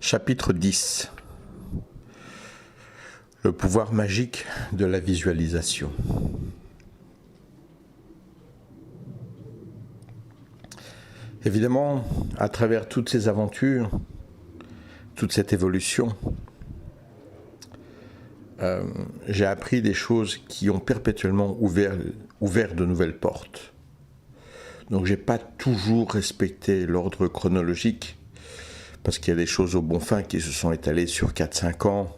Chapitre 10. Le pouvoir magique de la visualisation. Évidemment, à travers toutes ces aventures, toute cette évolution, j'ai appris des choses qui ont perpétuellement ouvert de nouvelles portes. Donc j'ai pas toujours respecté l'ordre chronologique, parce qu'il y a des choses au bon fin qui se sont étalées sur 4-5 ans.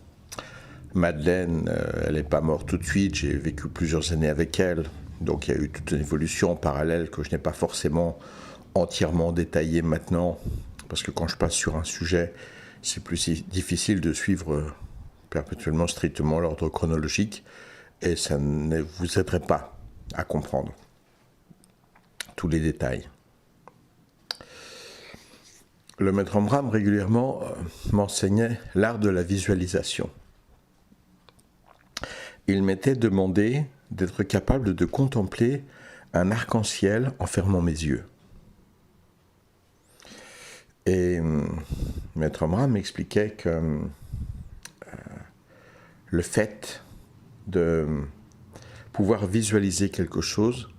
Madeleine, elle n'est pas morte tout de suite, j'ai vécu plusieurs années avec elle, donc il y a eu toute une évolution en parallèle que je n'ai pas forcément entièrement détaillée maintenant, parce que quand je passe sur un sujet, c'est plus difficile de suivre perpétuellement strictement l'ordre chronologique, et ça ne vous aiderait pas à comprendre tous les détails. Le maître Omram régulièrement m'enseignait l'art de la visualisation. Il m'était demandé d'être capable de contempler un arc-en-ciel en fermant mes yeux. Et maître Omram m'expliquait que le fait de pouvoir visualiser quelque chose,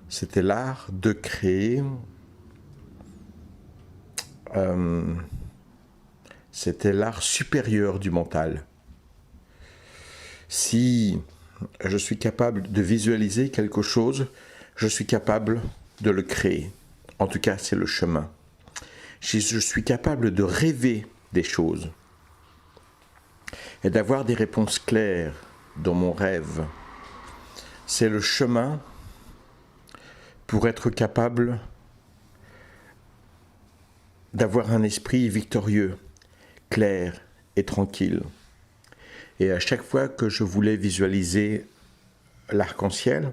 c'était l'art de créer, c'était l'art supérieur du mental. Si je suis capable de visualiser quelque chose, je suis capable de le créer. En tout cas, c'est le chemin. Si je suis capable de rêver des choses et d'avoir des réponses claires dans mon rêve, c'est le chemin pour être capable d'avoir un esprit victorieux, clair et tranquille. Et à chaque fois que je voulais visualiser l'arc-en-ciel,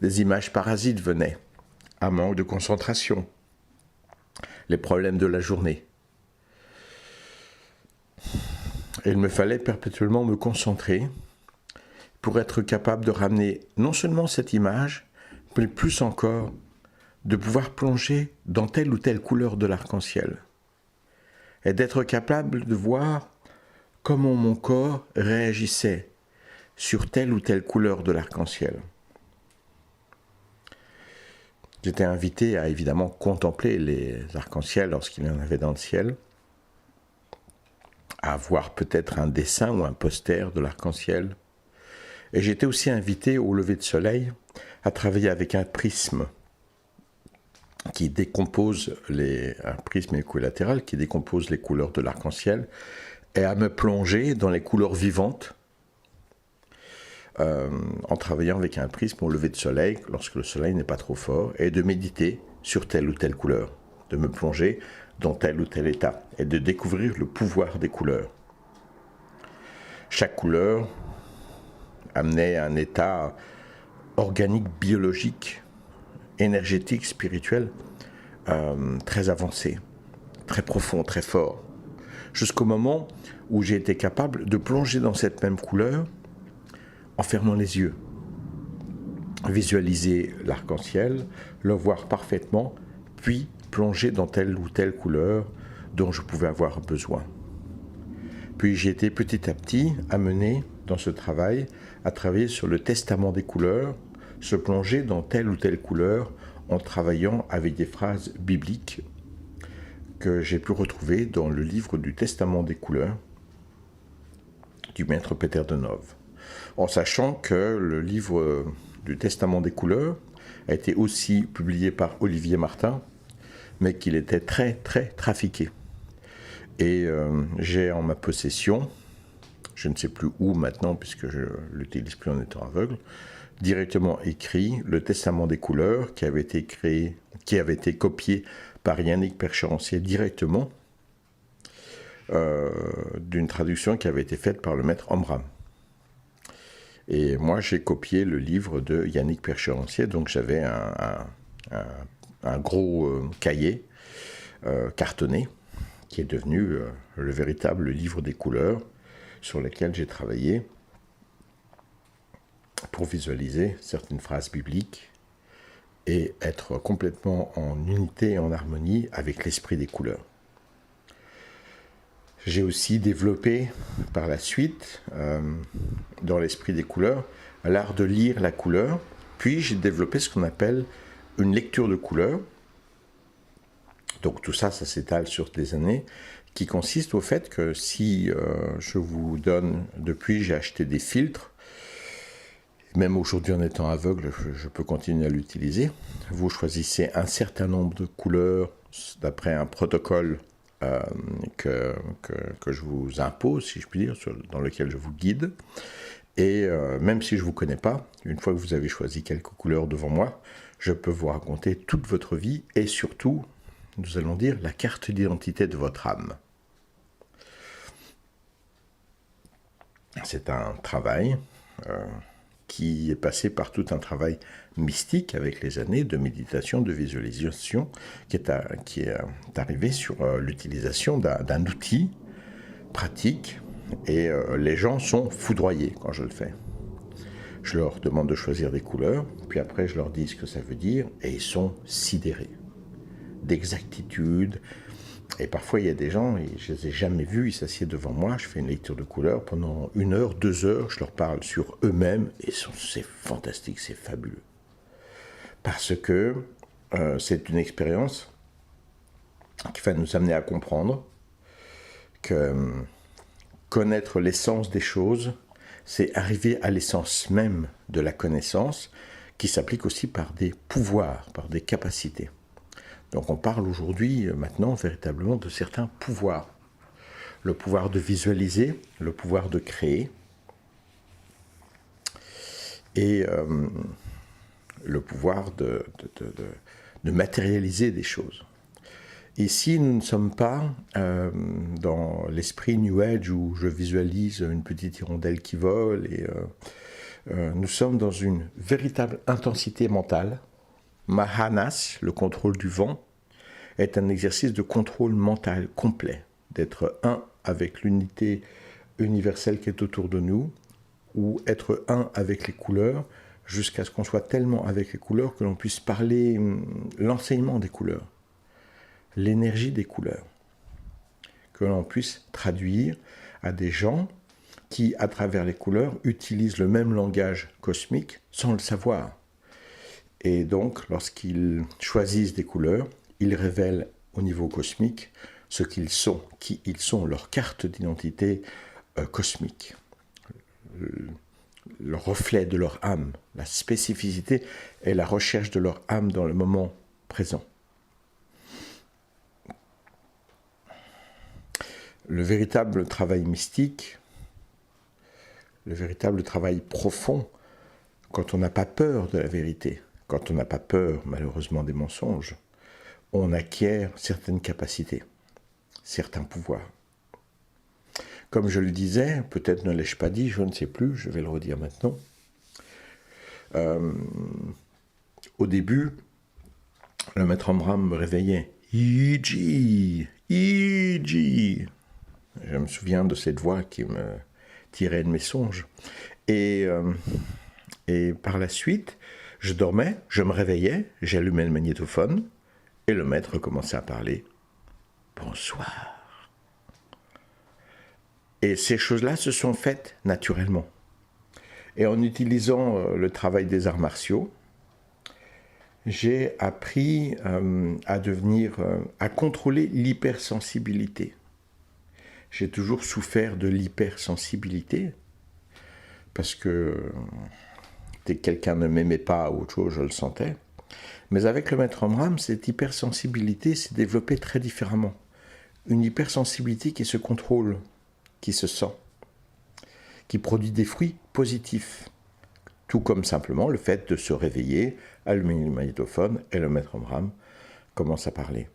des images parasites venaient, un manque de concentration, les problèmes de la journée. Et il me fallait perpétuellement me concentrer pour être capable de ramener non seulement cette image, mais plus encore de pouvoir plonger dans telle ou telle couleur de l'arc-en-ciel. Et d'être capable de voir comment mon corps réagissait sur telle ou telle couleur de l'arc-en-ciel. J'étais invité à évidemment contempler les arcs-en-ciel lorsqu'il y en avait dans le ciel, à voir peut-être un dessin ou un poster de l'arc-en-ciel. Et j'étais aussi invité au lever de soleil à travailler avec un prisme qui décompose un prisme équilatéral qui décompose les couleurs de l'arc-en-ciel, et à me plonger dans les couleurs vivantes en travaillant avec un prisme au lever de soleil, lorsque le soleil n'est pas trop fort, et de méditer sur telle ou telle couleur, de me plonger dans tel ou tel état, et de découvrir le pouvoir des couleurs. Chaque couleur amenait un état organique, biologique, énergétique, spirituel, très avancé, très profond, très fort. Jusqu'au moment où j'ai été capable de plonger dans cette même couleur en fermant les yeux. Visualiser l'arc-en-ciel, le voir parfaitement, puis plonger dans telle ou telle couleur dont je pouvais avoir besoin. Puis j'ai été petit à petit amené dans ce travail à travailler sur le testament des couleurs, se plonger dans telle ou telle couleur en travaillant avec des phrases bibliques que j'ai pu retrouver dans le livre du Testament des couleurs du maître Peter de Nove. En sachant que le livre du Testament des couleurs a été aussi publié par Olivier Martin, mais qu'il était très très trafiqué. Et j'ai en ma possession, je ne sais plus où maintenant puisque je ne l'utilise plus en étant aveugle, directement écrit le Testament des couleurs qui avait été copié par Yannick Percherencier directement d'une traduction qui avait été faite par le maître Omram. Et moi, j'ai copié le livre de Yannick Percherencier, donc j'avais un gros cahier cartonné qui est devenu le véritable livre des couleurs sur lequel j'ai travaillé pour visualiser certaines phrases bibliques et être complètement en unité et en harmonie avec l'esprit des couleurs. J'ai aussi développé par la suite, dans l'esprit des couleurs, l'art de lire la couleur. Puis j'ai développé ce qu'on appelle une lecture de couleurs. Donc tout ça, ça s'étale sur des années, qui consiste au fait que si je vous donne, depuis j'ai acheté des filtres, même aujourd'hui en étant aveugle, je peux continuer à l'utiliser. Vous choisissez un certain nombre de couleurs d'après un protocole que je vous impose, si je puis dire, dans lequel je vous guide. Et même si je ne vous connais pas, une fois que vous avez choisi quelques couleurs devant moi, je peux vous raconter toute votre vie et surtout, nous allons dire, la carte d'identité de votre âme. C'est un travail qui est passé par tout un travail mystique avec les années de méditation, de visualisation, qui est arrivé sur l'utilisation d'un outil pratique, et les gens sont foudroyés quand je le fais. Je leur demande de choisir des couleurs, puis après je leur dis ce que ça veut dire, et ils sont sidérés d'exactitude. Et parfois il y a des gens, et je les ai jamais vus, ils s'assiedent devant moi, je fais une lecture de couleurs pendant 1 heure, 2 heures, je leur parle sur eux-mêmes, et c'est fantastique, c'est fabuleux. Parce que c'est une expérience qui va nous amener à comprendre que connaître l'essence des choses, c'est arriver à l'essence même de la connaissance, qui s'applique aussi par des pouvoirs, par des capacités. Donc on parle aujourd'hui, maintenant, véritablement de certains pouvoirs. Le pouvoir de visualiser, le pouvoir de créer, et le pouvoir de matérialiser des choses. Ici, nous ne sommes pas dans l'esprit New Age où je visualise une petite hirondelle qui vole, et nous sommes dans une véritable intensité mentale. Mahanas, le contrôle du vent, est un exercice de contrôle mental complet, d'être un avec l'unité universelle qui est autour de nous, ou être un avec les couleurs, jusqu'à ce qu'on soit tellement avec les couleurs que l'on puisse parler l'enseignement des couleurs, l'énergie des couleurs, que l'on puisse traduire à des gens qui, à travers les couleurs, utilisent le même langage cosmique sans le savoir. Et donc, lorsqu'ils choisissent des couleurs, ils révèlent au niveau cosmique ce qu'ils sont, qui ils sont, leur carte d'identité cosmique, le reflet de leur âme, la spécificité et la recherche de leur âme dans le moment présent. Le véritable travail mystique, le véritable travail profond, quand on n'a pas peur de la vérité, quand on n'a pas peur, malheureusement, des mensonges, on acquiert certaines capacités, certains pouvoirs. Comme je le disais, peut-être ne l'ai-je pas dit, je ne sais plus, je vais le redire maintenant. Au début, le maître Amram me réveillait. Iji, Iji. Je me souviens de cette voix qui me tirait de mes songes. Et par la suite, je dormais, je me réveillais, j'allumais le magnétophone, et le maître commençait à parler. Bonsoir. Et ces choses-là se sont faites naturellement. Et en utilisant le travail des arts martiaux, j'ai appris à contrôler l'hypersensibilité. J'ai toujours souffert de l'hypersensibilité, parce que dès que quelqu'un ne m'aimait pas ou autre chose, je le sentais. Mais avec le maître Amram, cette hypersensibilité s'est développée très différemment. Une hypersensibilité qui se contrôle, qui se sent, qui produit des fruits positifs. Tout comme simplement le fait de se réveiller, allumer le magnétophone, et le maître Amram commence à parler.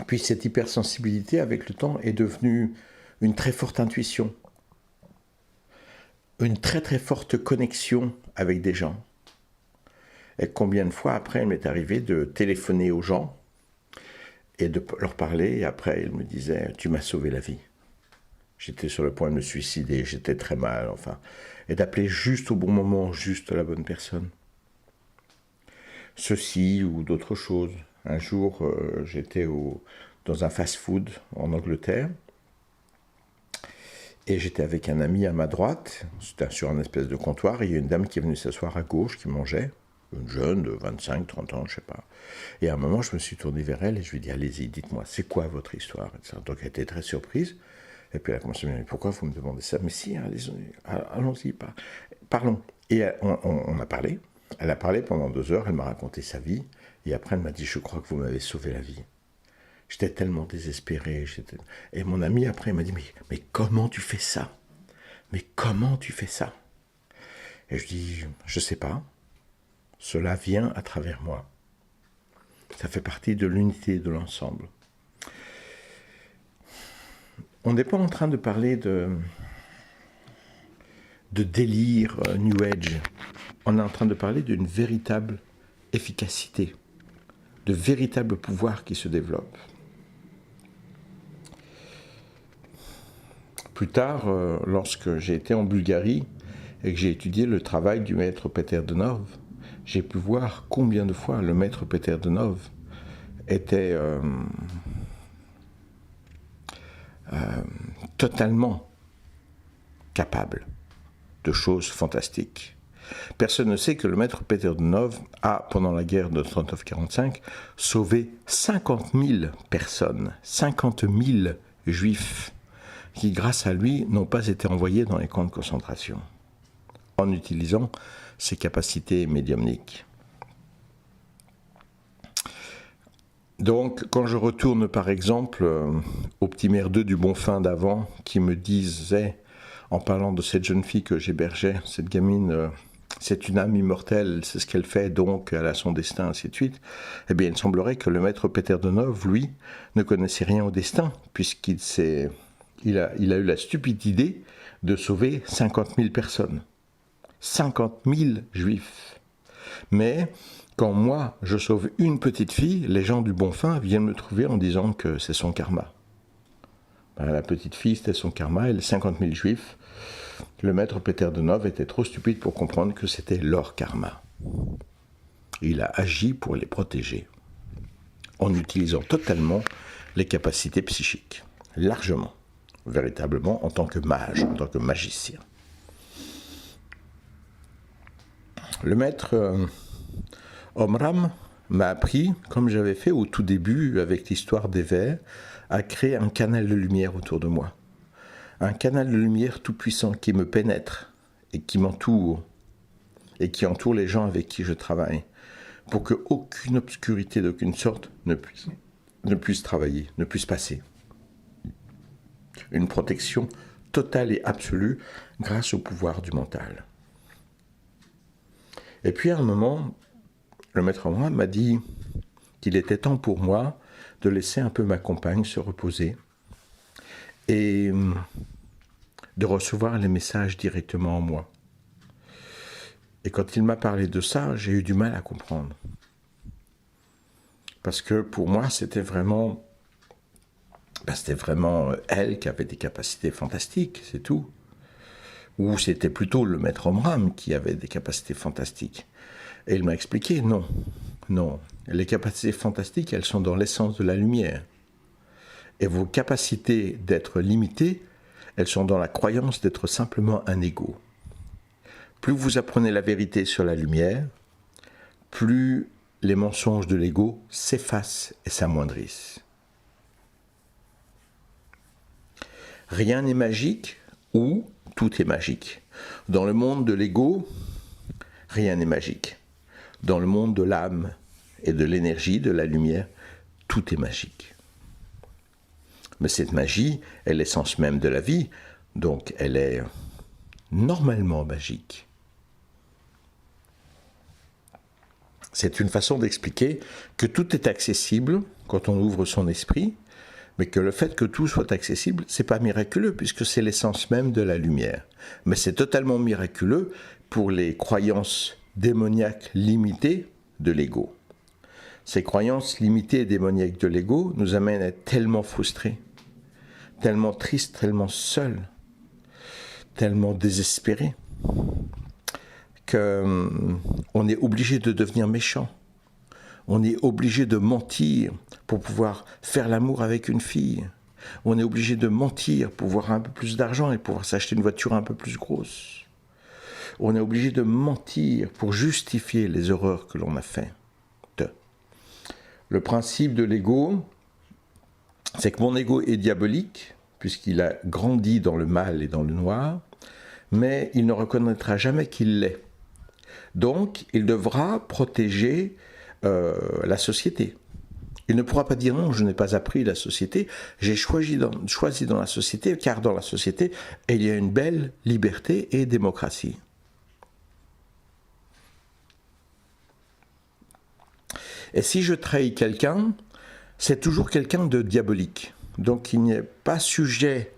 Puis cette hypersensibilité, avec le temps, est devenue une très forte intuition, une très très forte connexion avec des gens. Et combien de fois après, il m'est arrivé de téléphoner aux gens et de leur parler, et après ils me disaient « tu m'as sauvé la vie ». J'étais sur le point de me suicider, j'étais très mal, enfin. Et d'appeler juste au bon moment, juste la bonne personne. Ceci ou d'autres choses. Un jour, j'étais dans un fast-food en Angleterre. Et j'étais avec un ami à ma droite, c'était sur un espèce de comptoir, et il y a une dame qui est venue s'asseoir à gauche, qui mangeait, une jeune de 25, 30 ans, je sais pas. Et à un moment, je me suis tourné vers elle et je lui ai dit, allez-y, dites-moi, c'est quoi votre histoire? Donc elle était très surprise. Et puis elle a commencé à me dire, pourquoi vous me demandez ça? Mais si, allons-y, parlons. Et on a parlé. Elle a parlé pendant 2 heures, elle m'a raconté sa vie. Et après, elle m'a dit, je crois que vous m'avez sauvé la vie. J'étais tellement désespéré. Et mon ami, après, m'a dit, mais comment tu fais ça? Mais comment tu fais ça? Et je dis, je sais pas. Cela vient à travers moi. Ça fait partie de l'unité de l'ensemble. On n'est pas en train de parler de délire New Age. On est en train de parler d'une véritable efficacité, de véritables pouvoirs qui se développent. Plus tard, lorsque j'ai été en Bulgarie et que j'ai étudié le travail du maître Peter Denov, j'ai pu voir combien de fois le maître Peter Denov était totalement capable de choses fantastiques. Personne ne sait que le maître Peter Denov a, pendant la guerre de 39-45, sauvé 50 000 personnes, 50 000 juifs, qui, grâce à lui, n'ont pas été envoyés dans les camps de concentration, en utilisant ses capacités médiumniques. Donc, quand je retourne, par exemple, au petit merdeux du Bonfim d'avant, qui me disait, en parlant de cette jeune fille que j'hébergeais, cette gamine, c'est une âme immortelle, c'est ce qu'elle fait, donc elle a son destin, ainsi de suite, eh bien, il semblerait que le maître Peter Denov, lui, ne connaissait rien au destin, puisqu'il a eu la stupide idée de sauver 50 000 personnes. 50 000 juifs. Mais quand moi, je sauve une petite fille, les gens du Bonfim viennent me trouver en disant que c'est son karma. Ben, la petite fille, c'était son karma, et les 50 000 juifs, le maître Peter Denov était trop stupide pour comprendre que c'était leur karma. Il a agi pour les protéger, en utilisant totalement les capacités psychiques, largement, véritablement, en tant que mage, en tant que magicien. Le maître Omram m'a appris, comme j'avais fait au tout début avec l'histoire des vers, à créer un canal de lumière autour de moi. Un canal de lumière tout puissant qui me pénètre et qui m'entoure et qui entoure les gens avec qui je travaille, pour qu'aucune obscurité d'aucune sorte ne puisse travailler, ne puisse passer. Une protection totale et absolue grâce au pouvoir du mental. Et puis à un moment, le maître Omram m'a dit qu'il était temps pour moi de laisser un peu ma compagne se reposer et de recevoir les messages directement en moi. Et quand il m'a parlé de ça, j'ai eu du mal à comprendre. Parce que pour moi, c'était vraiment elle qui avait des capacités fantastiques, c'est tout. Ou c'était plutôt le maître Omram qui avait des capacités fantastiques. Et il m'a expliqué, non, les capacités fantastiques, elles sont dans l'essence de la lumière. Et vos capacités d'être limitées, elles sont dans la croyance d'être simplement un ego. Plus vous apprenez la vérité sur la lumière, plus les mensonges de l'ego s'effacent et s'amoindrissent. Rien n'est magique ou tout est magique. Dans le monde de l'ego, rien n'est magique. Dans le monde de l'âme et de l'énergie, de la lumière, tout est magique. Mais cette magie est l'essence même de la vie, donc elle est normalement magique. C'est une façon d'expliquer que tout est accessible quand on ouvre son esprit, mais que le fait que tout soit accessible, c'est pas miraculeux, puisque c'est l'essence même de la lumière. Mais c'est totalement miraculeux pour les croyances démoniaques limitées de l'ego. Ces croyances limitées et démoniaques de l'ego nous amènent à être tellement frustrés, tellement tristes, tellement seuls, tellement désespérés, qu'on est obligé de devenir méchant. On est obligé de mentir pour pouvoir faire l'amour avec une fille. On est obligé de mentir pour avoir un peu plus d'argent et pouvoir s'acheter une voiture un peu plus grosse. On est obligé de mentir pour justifier les horreurs que l'on a faites. Le principe de l'ego, c'est que mon ego est diabolique, puisqu'il a grandi dans le mal et dans le noir, mais il ne reconnaîtra jamais qu'il l'est. Donc, il devra protéger la société. Il ne pourra pas dire non, je n'ai pas appris la société, j'ai choisi dans la société, car dans la société, il y a une belle liberté et démocratie. Et si je trahis quelqu'un, c'est toujours quelqu'un de diabolique. Donc il n'est pas sujet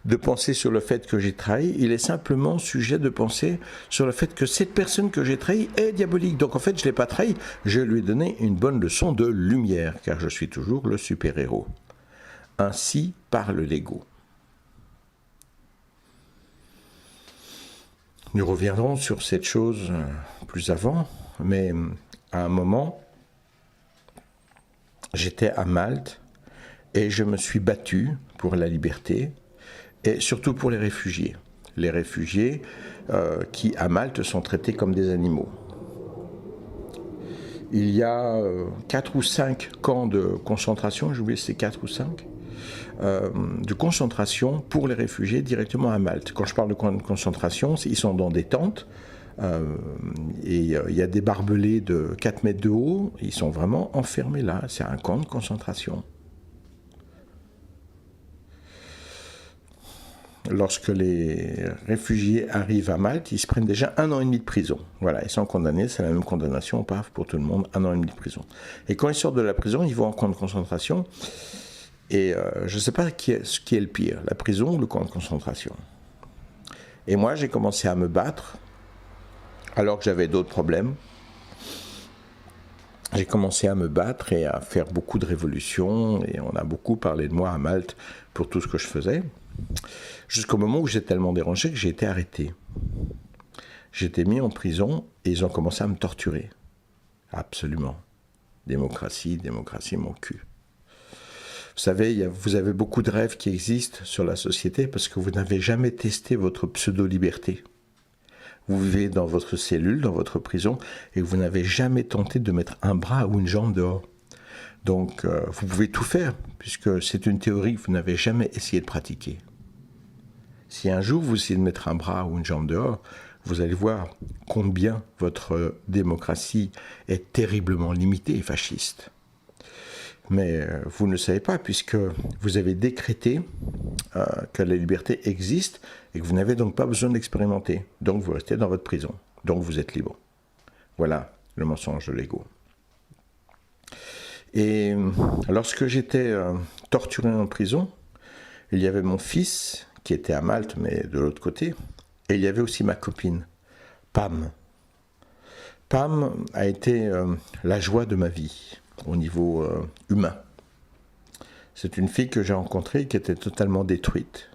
de penser sur le fait que j'ai trahi, il est simplement sujet de penser sur le fait que cette personne que j'ai trahi est diabolique. Donc en fait, je ne l'ai pas trahi, je lui ai donné une bonne leçon de lumière, car je suis toujours le super-héros. Ainsi parle l'ego. Nous reviendrons sur cette chose plus avant, mais à un moment, j'étais à Malte et je me suis battu pour la liberté et surtout pour les réfugiés. Les réfugiés qui, à Malte, sont traités comme des animaux. Il y a 4 ou 5 camps de concentration, j'ai oublié si c'est 4 ou 5, de concentration pour les réfugiés directement à Malte. Quand je parle de camps de concentration, ils sont dans des tentes, et il y a des barbelés de 4 mètres de haut, ils sont vraiment enfermés là, c'est un camp de concentration. Lorsque les réfugiés arrivent à Malte, ils se prennent déjà 1 an et demi de prison. Voilà, ils sont condamnés, c'est la même condamnation, paf, pour tout le monde, 1 an et demi de prison. Et quand ils sortent de la prison, ils vont en camp de concentration, et je ne sais pas ce qui est le pire, la prison ou le camp de concentration. Et moi, j'ai commencé à me battre, alors que j'avais d'autres problèmes. J'ai commencé à me battre et à faire beaucoup de révolutions, et on a beaucoup parlé de moi à Malte pour tout ce que je faisais, jusqu'au moment où j'ai tellement dérangé que j'ai été arrêté. J'ai été mis en prison et ils ont commencé à me torturer. Absolument. Démocratie, démocratie, mon cul. Vous savez, vous avez beaucoup de rêves qui existent sur la société parce que vous n'avez jamais testé votre pseudo-liberté. Vous vivez dans votre cellule, dans votre prison, et vous n'avez jamais tenté de mettre un bras ou une jambe dehors. Donc, vous pouvez tout faire, puisque c'est une théorie que vous n'avez jamais essayé de pratiquer. Si un jour vous essayez de mettre un bras ou une jambe dehors, vous allez voir combien votre démocratie est terriblement limitée et fasciste. Mais vous ne le savez pas, puisque vous avez décrété que la liberté existe et que vous n'avez donc pas besoin d'expérimenter. Donc vous restez dans votre prison. Donc vous êtes libre. Voilà le mensonge de l'ego. Et lorsque j'étais torturé en prison, il y avait mon fils qui était à Malte, mais de l'autre côté, et il y avait aussi ma copine, Pam. Pam a été la joie de ma vie au niveau humain. C'est une fille que j'ai rencontrée qui était totalement détruite.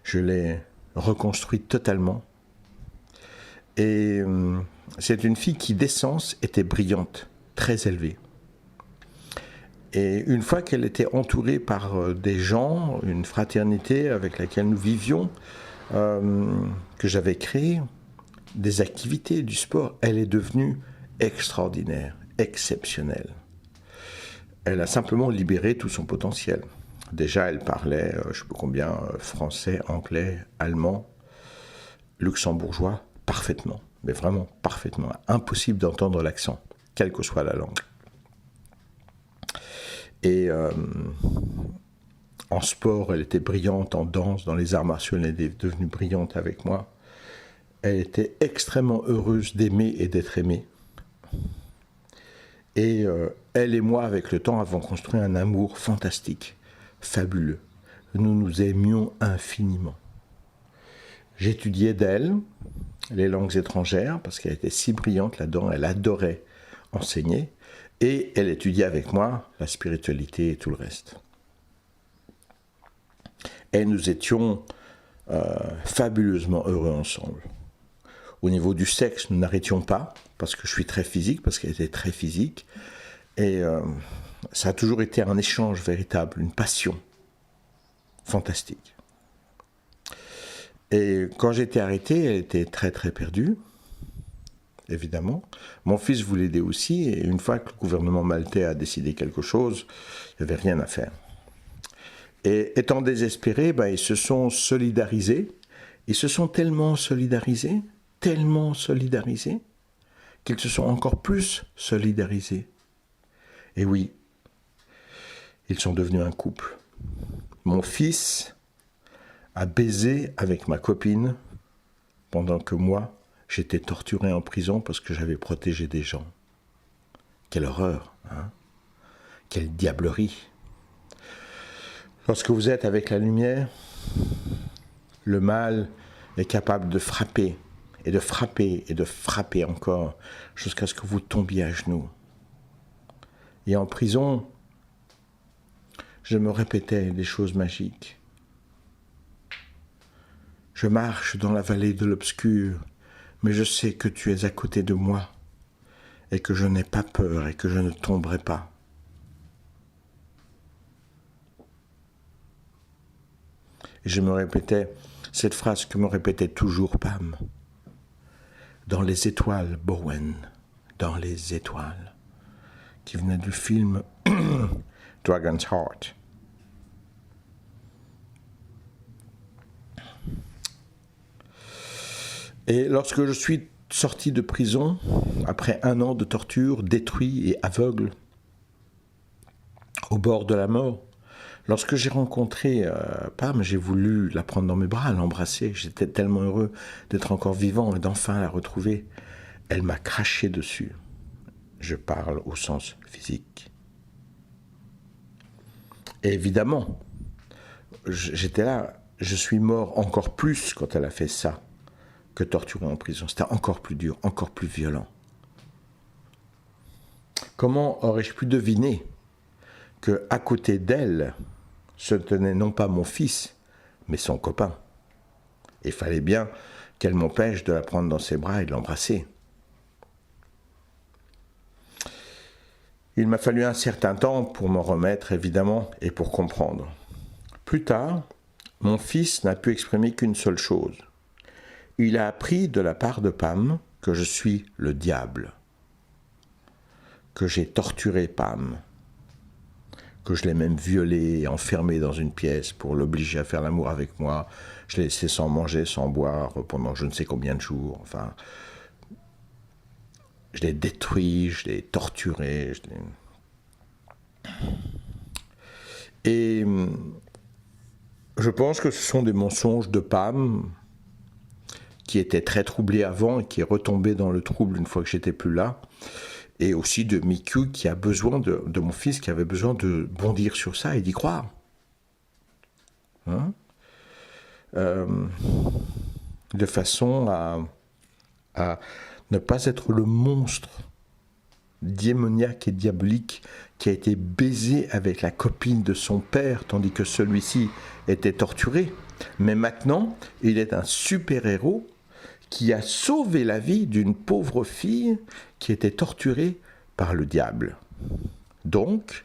Je l'ai reconstruite totalement. Et c'est une fille qui, d'essence, était brillante, très élevée. Et une fois qu'elle était entourée par des gens, une fraternité avec laquelle nous vivions, que j'avais créée, des activités, du sport, elle est devenue extraordinaire, exceptionnelle. Elle a simplement libéré tout son potentiel. Déjà, elle parlait, je ne sais pas combien, français, anglais, allemand, luxembourgeois, parfaitement. Mais vraiment parfaitement. Impossible d'entendre l'accent, quelle que soit la langue. Et en sport, elle était brillante, en danse, dans les arts martiaux, elle est devenue brillante avec moi. Elle était extrêmement heureuse d'aimer et d'être aimée. Et elle et moi, avec le temps, avons construit un amour fantastique, fabuleux. Nous nous aimions infiniment. J'étudiais d'elle les langues étrangères, parce qu'elle était si brillante là-dedans, elle adorait enseigner, et elle étudiait avec moi la spiritualité et tout le reste. Et nous étions fabuleusement heureux ensemble. Au niveau du sexe, nous n'arrêtions pas, parce que je suis très physique, parce qu'elle était très physique. Et ça a toujours été un échange véritable, une passion fantastique. Et quand j'ai été arrêté, elle était très très perdue, évidemment. Mon fils voulait l'aider aussi, et une fois que le gouvernement maltais a décidé quelque chose, il n'y avait rien à faire. Et étant désespérés, ils se sont solidarisés. Ils se sont tellement solidarisés, qu'ils se sont encore plus solidarisés. Et oui, ils sont devenus un couple. Mon fils a baisé avec ma copine pendant que moi, j'étais torturé en prison parce que j'avais protégé des gens. Quelle horreur, hein? Quelle diablerie. Lorsque vous êtes avec la lumière, le mal est capable de frapper, et de frapper, et de frapper encore, jusqu'à ce que vous tombiez à genoux. Et en prison, je me répétais des choses magiques. Je marche dans la vallée de l'obscur, mais je sais que tu es à côté de moi, et que je n'ai pas peur, et que je ne tomberai pas. Et je me répétais cette phrase que me répétait toujours Pam. Dans les étoiles, Bowen, dans les étoiles, qui venait du film Dragon's Heart. Et lorsque je suis sorti de prison, après 1 an de torture, détruit et aveugle, au bord de la mort, lorsque j'ai rencontré Pam, j'ai voulu la prendre dans mes bras, l'embrasser. J'étais tellement heureux d'être encore vivant et d'enfin la retrouver. Elle m'a craché dessus. Je parle au sens physique. Et évidemment, j'étais là, je suis mort encore plus quand elle a fait ça que torturé en prison. C'était encore plus dur, encore plus violent. Comment aurais-je pu deviner qu'à côté d'elle se tenait non pas mon fils, mais son copain? Il fallait bien qu'elle m'empêche de la prendre dans ses bras et de l'embrasser. Il m'a fallu un certain temps pour m'en remettre, évidemment, et pour comprendre. Plus tard, mon fils n'a pu exprimer qu'une seule chose. Il a appris de la part de Pam que je suis le diable, que j'ai torturé Pam, que je l'ai même violée et enfermée dans une pièce pour l'obliger à faire l'amour avec moi. Je l'ai laissé sans manger, sans boire pendant je ne sais combien de jours. Enfin, je l'ai détruit, je l'ai torturé. Et je pense que ce sont des mensonges de Pam, qui était très troublé avant et qui est retombé dans le trouble une fois que j'étais plus là. Et aussi de Miku qui a besoin de mon fils, qui avait besoin de bondir sur ça et d'y croire. Hein? De façon à ne pas être le monstre démoniaque et diabolique qui a été baisé avec la copine de son père, tandis que celui-ci était torturé. Mais maintenant, il est un super-héros qui a sauvé la vie d'une pauvre fille qui était torturée par le diable. Donc,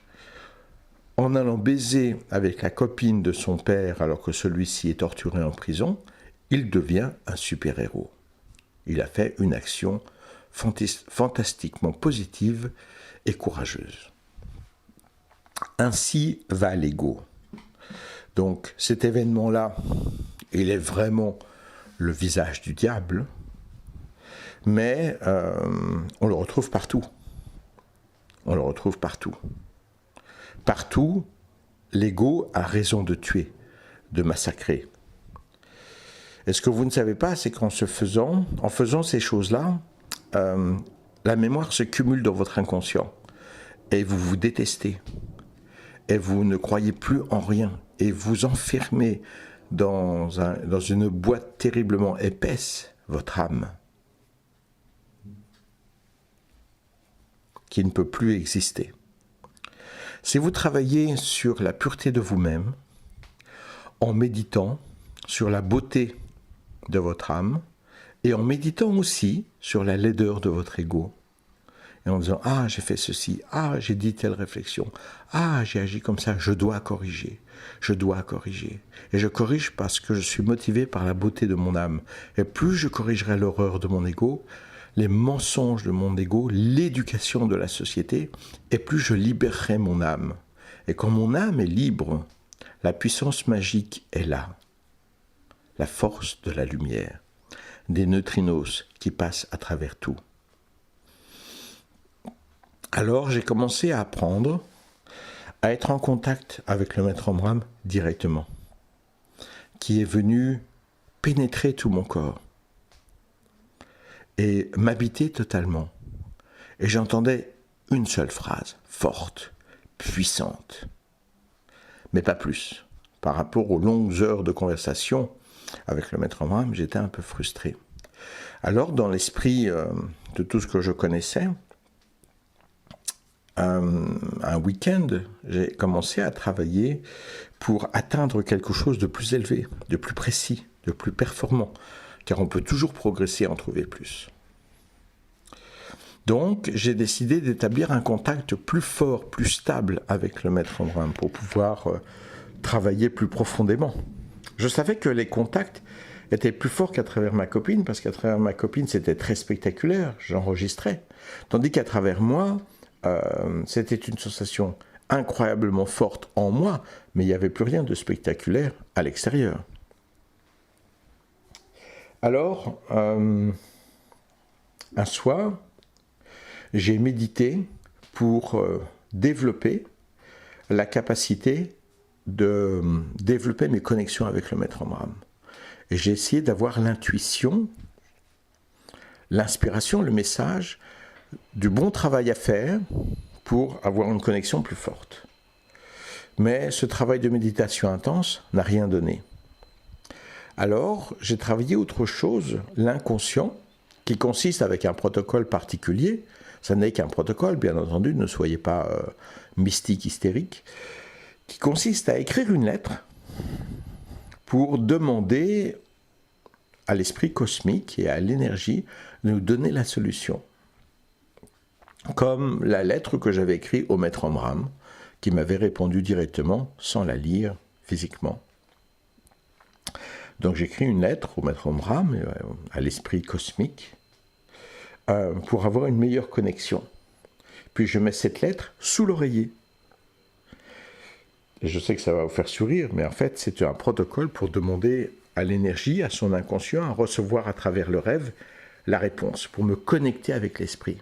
en allant baiser avec la copine de son père alors que celui-ci est torturé en prison, il devient un super-héros. Il a fait une action fantastiquement positive et courageuse. Ainsi va l'ego. Donc cet événement-là, il est vraiment le visage du diable, mais on le retrouve partout. On le retrouve partout. Partout, l'ego a raison de tuer, de massacrer. Et ce que vous ne savez pas, c'est qu'en faisant ces choses-là, la mémoire se cumule dans votre inconscient. Et vous vous détestez. Et vous ne croyez plus en rien. Et vous enfermez dans une boîte terriblement épaisse votre âme, qui ne peut plus exister. Si vous travaillez sur la pureté de vous-même, en méditant sur la beauté de votre âme, et en méditant aussi sur la laideur de votre ego, et en disant « Ah, j'ai fait ceci, ah, j'ai dit telle réflexion, ah, j'ai agi comme ça, je dois corriger, je dois corriger. » Et je corrige parce que je suis motivé par la beauté de mon âme. Et plus je corrigerai l'horreur de mon ego, les mensonges de mon ego, l'éducation de la société, et plus je libérerai mon âme. Et quand mon âme est libre, la puissance magique est là. La force de la lumière, des neutrinos qui passent à travers tout. Alors j'ai commencé à apprendre à être en contact avec le Maître Omram directement, qui est venu pénétrer tout mon corps et m'habiter totalement. Et j'entendais une seule phrase, forte, puissante, mais pas plus. Par rapport aux longues heures de conversation avec le Maître Omram, j'étais un peu frustré. Alors, dans l'esprit de tout ce que je connaissais, un week-end, j'ai commencé à travailler pour atteindre quelque chose de plus élevé, de plus précis, de plus performant, car on peut toujours progresser et en trouver plus. Donc, j'ai décidé d'établir un contact plus fort, plus stable avec le Maître Omram pour pouvoir travailler plus profondément. Je savais que les contacts étaient plus forts qu'à travers ma copine, parce qu'à travers ma copine, c'était très spectaculaire, j'enregistrais. Tandis qu'à travers moi, c'était une sensation incroyablement forte en moi, mais il n'y avait plus rien de spectaculaire à l'extérieur. Alors, un soir, j'ai médité pour développer la capacité de développer mes connexions avec le Maître Omram. Et j'ai essayé d'avoir l'intuition, l'inspiration, le message du bon travail à faire pour avoir une connexion plus forte. Mais ce travail de méditation intense n'a rien donné. Alors, j'ai travaillé autre chose, l'inconscient, qui consiste avec un protocole particulier. Ça n'est qu'un protocole, bien entendu, ne soyez pas mystique, hystérique, qui consiste à écrire une lettre pour demander à l'esprit cosmique et à l'énergie de nous donner la solution. Comme la lettre que j'avais écrite au Maître Omram, qui m'avait répondu directement, sans la lire physiquement. Donc j'écris une lettre au Maître Omram, à l'esprit cosmique, pour avoir une meilleure connexion. Puis je mets cette lettre sous l'oreiller. Et je sais que ça va vous faire sourire, mais en fait c'est un protocole pour demander à l'énergie, à son inconscient, à recevoir à travers le rêve la réponse, pour me connecter avec l'esprit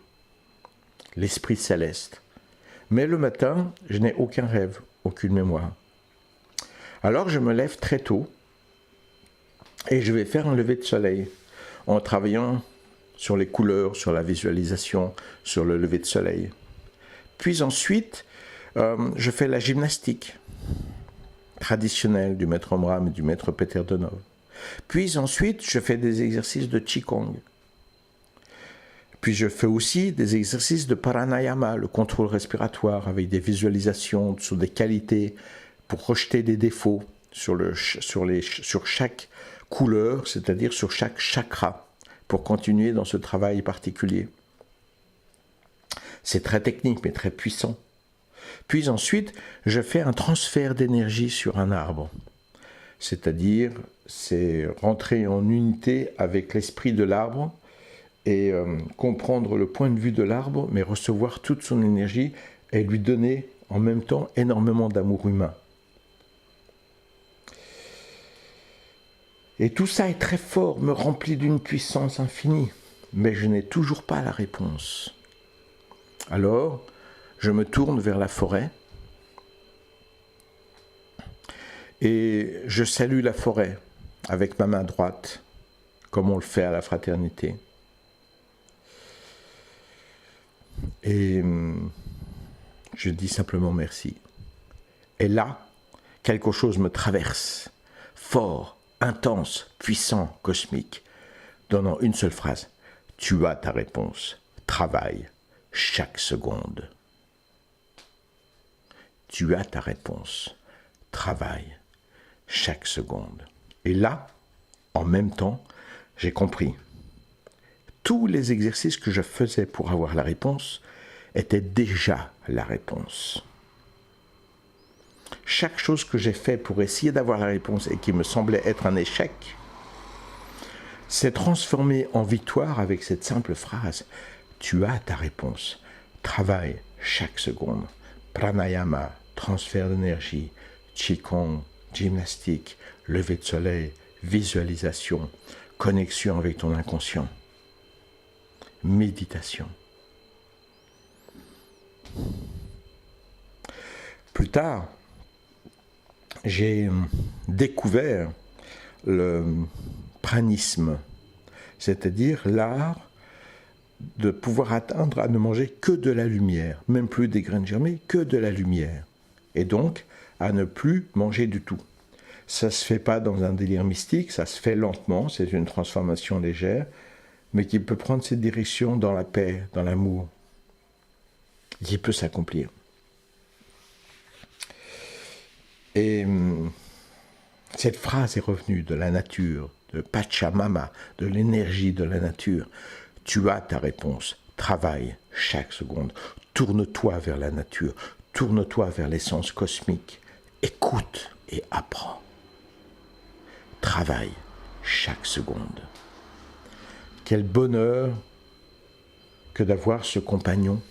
céleste. Mais le matin, je n'ai aucun rêve, aucune mémoire. Alors je me lève très tôt et je vais faire un lever de soleil en travaillant sur les couleurs, sur la visualisation, sur le lever de soleil. Puis ensuite, je fais la gymnastique traditionnelle du Maître Omram et du Maître Peter Donov. Puis ensuite, je fais des exercices de Qigong. Puis je fais aussi des exercices de Pranayama, le contrôle respiratoire, avec des visualisations sur des qualités pour rejeter des défauts sur chaque couleur, c'est-à-dire sur chaque chakra, pour continuer dans ce travail particulier. C'est très technique, mais très puissant. Puis ensuite, je fais un transfert d'énergie sur un arbre. C'est-à-dire, c'est rentrer en unité avec l'esprit de l'arbre et comprendre le point de vue de l'arbre, mais recevoir toute son énergie et lui donner en même temps énormément d'amour humain. Et tout ça est très fort, me remplit d'une puissance infinie, mais je n'ai toujours pas la réponse. Alors, je me tourne vers la forêt et je salue la forêt avec ma main droite, comme on le fait à la fraternité. Et je dis simplement merci. Et là, quelque chose me traverse, fort, intense, puissant, cosmique, donnant une seule phrase. Tu as ta réponse. Travaille chaque seconde. Tu as ta réponse. Travaille chaque seconde. Et là, en même temps, j'ai compris. Tous les exercices que je faisais pour avoir la réponse était déjà la réponse. Chaque chose que j'ai fait pour essayer d'avoir la réponse et qui me semblait être un échec, s'est transformée en victoire avec cette simple phrase. Tu as ta réponse. Travaille chaque seconde. Pranayama, transfert d'énergie, Qigong, gymnastique, lever de soleil, visualisation, connexion avec ton inconscient, méditation. Plus tard, j'ai découvert le pranisme, c'est-à-dire l'art de pouvoir atteindre à ne manger que de la lumière, même plus des graines germées, que de la lumière, et donc à ne plus manger du tout. Ça ne se fait pas dans un délire mystique, ça se fait lentement, c'est une transformation légère, mais qui peut prendre cette direction dans la paix, dans l'amour, qui peut s'accomplir. Et cette phrase est revenue de la nature, de Pachamama, de l'énergie de la nature. Tu as ta réponse. Travaille chaque seconde. Tourne-toi vers la nature. Tourne-toi vers l'essence cosmique. Écoute et apprends. Travaille chaque seconde. Quel bonheur que d'avoir ce compagnon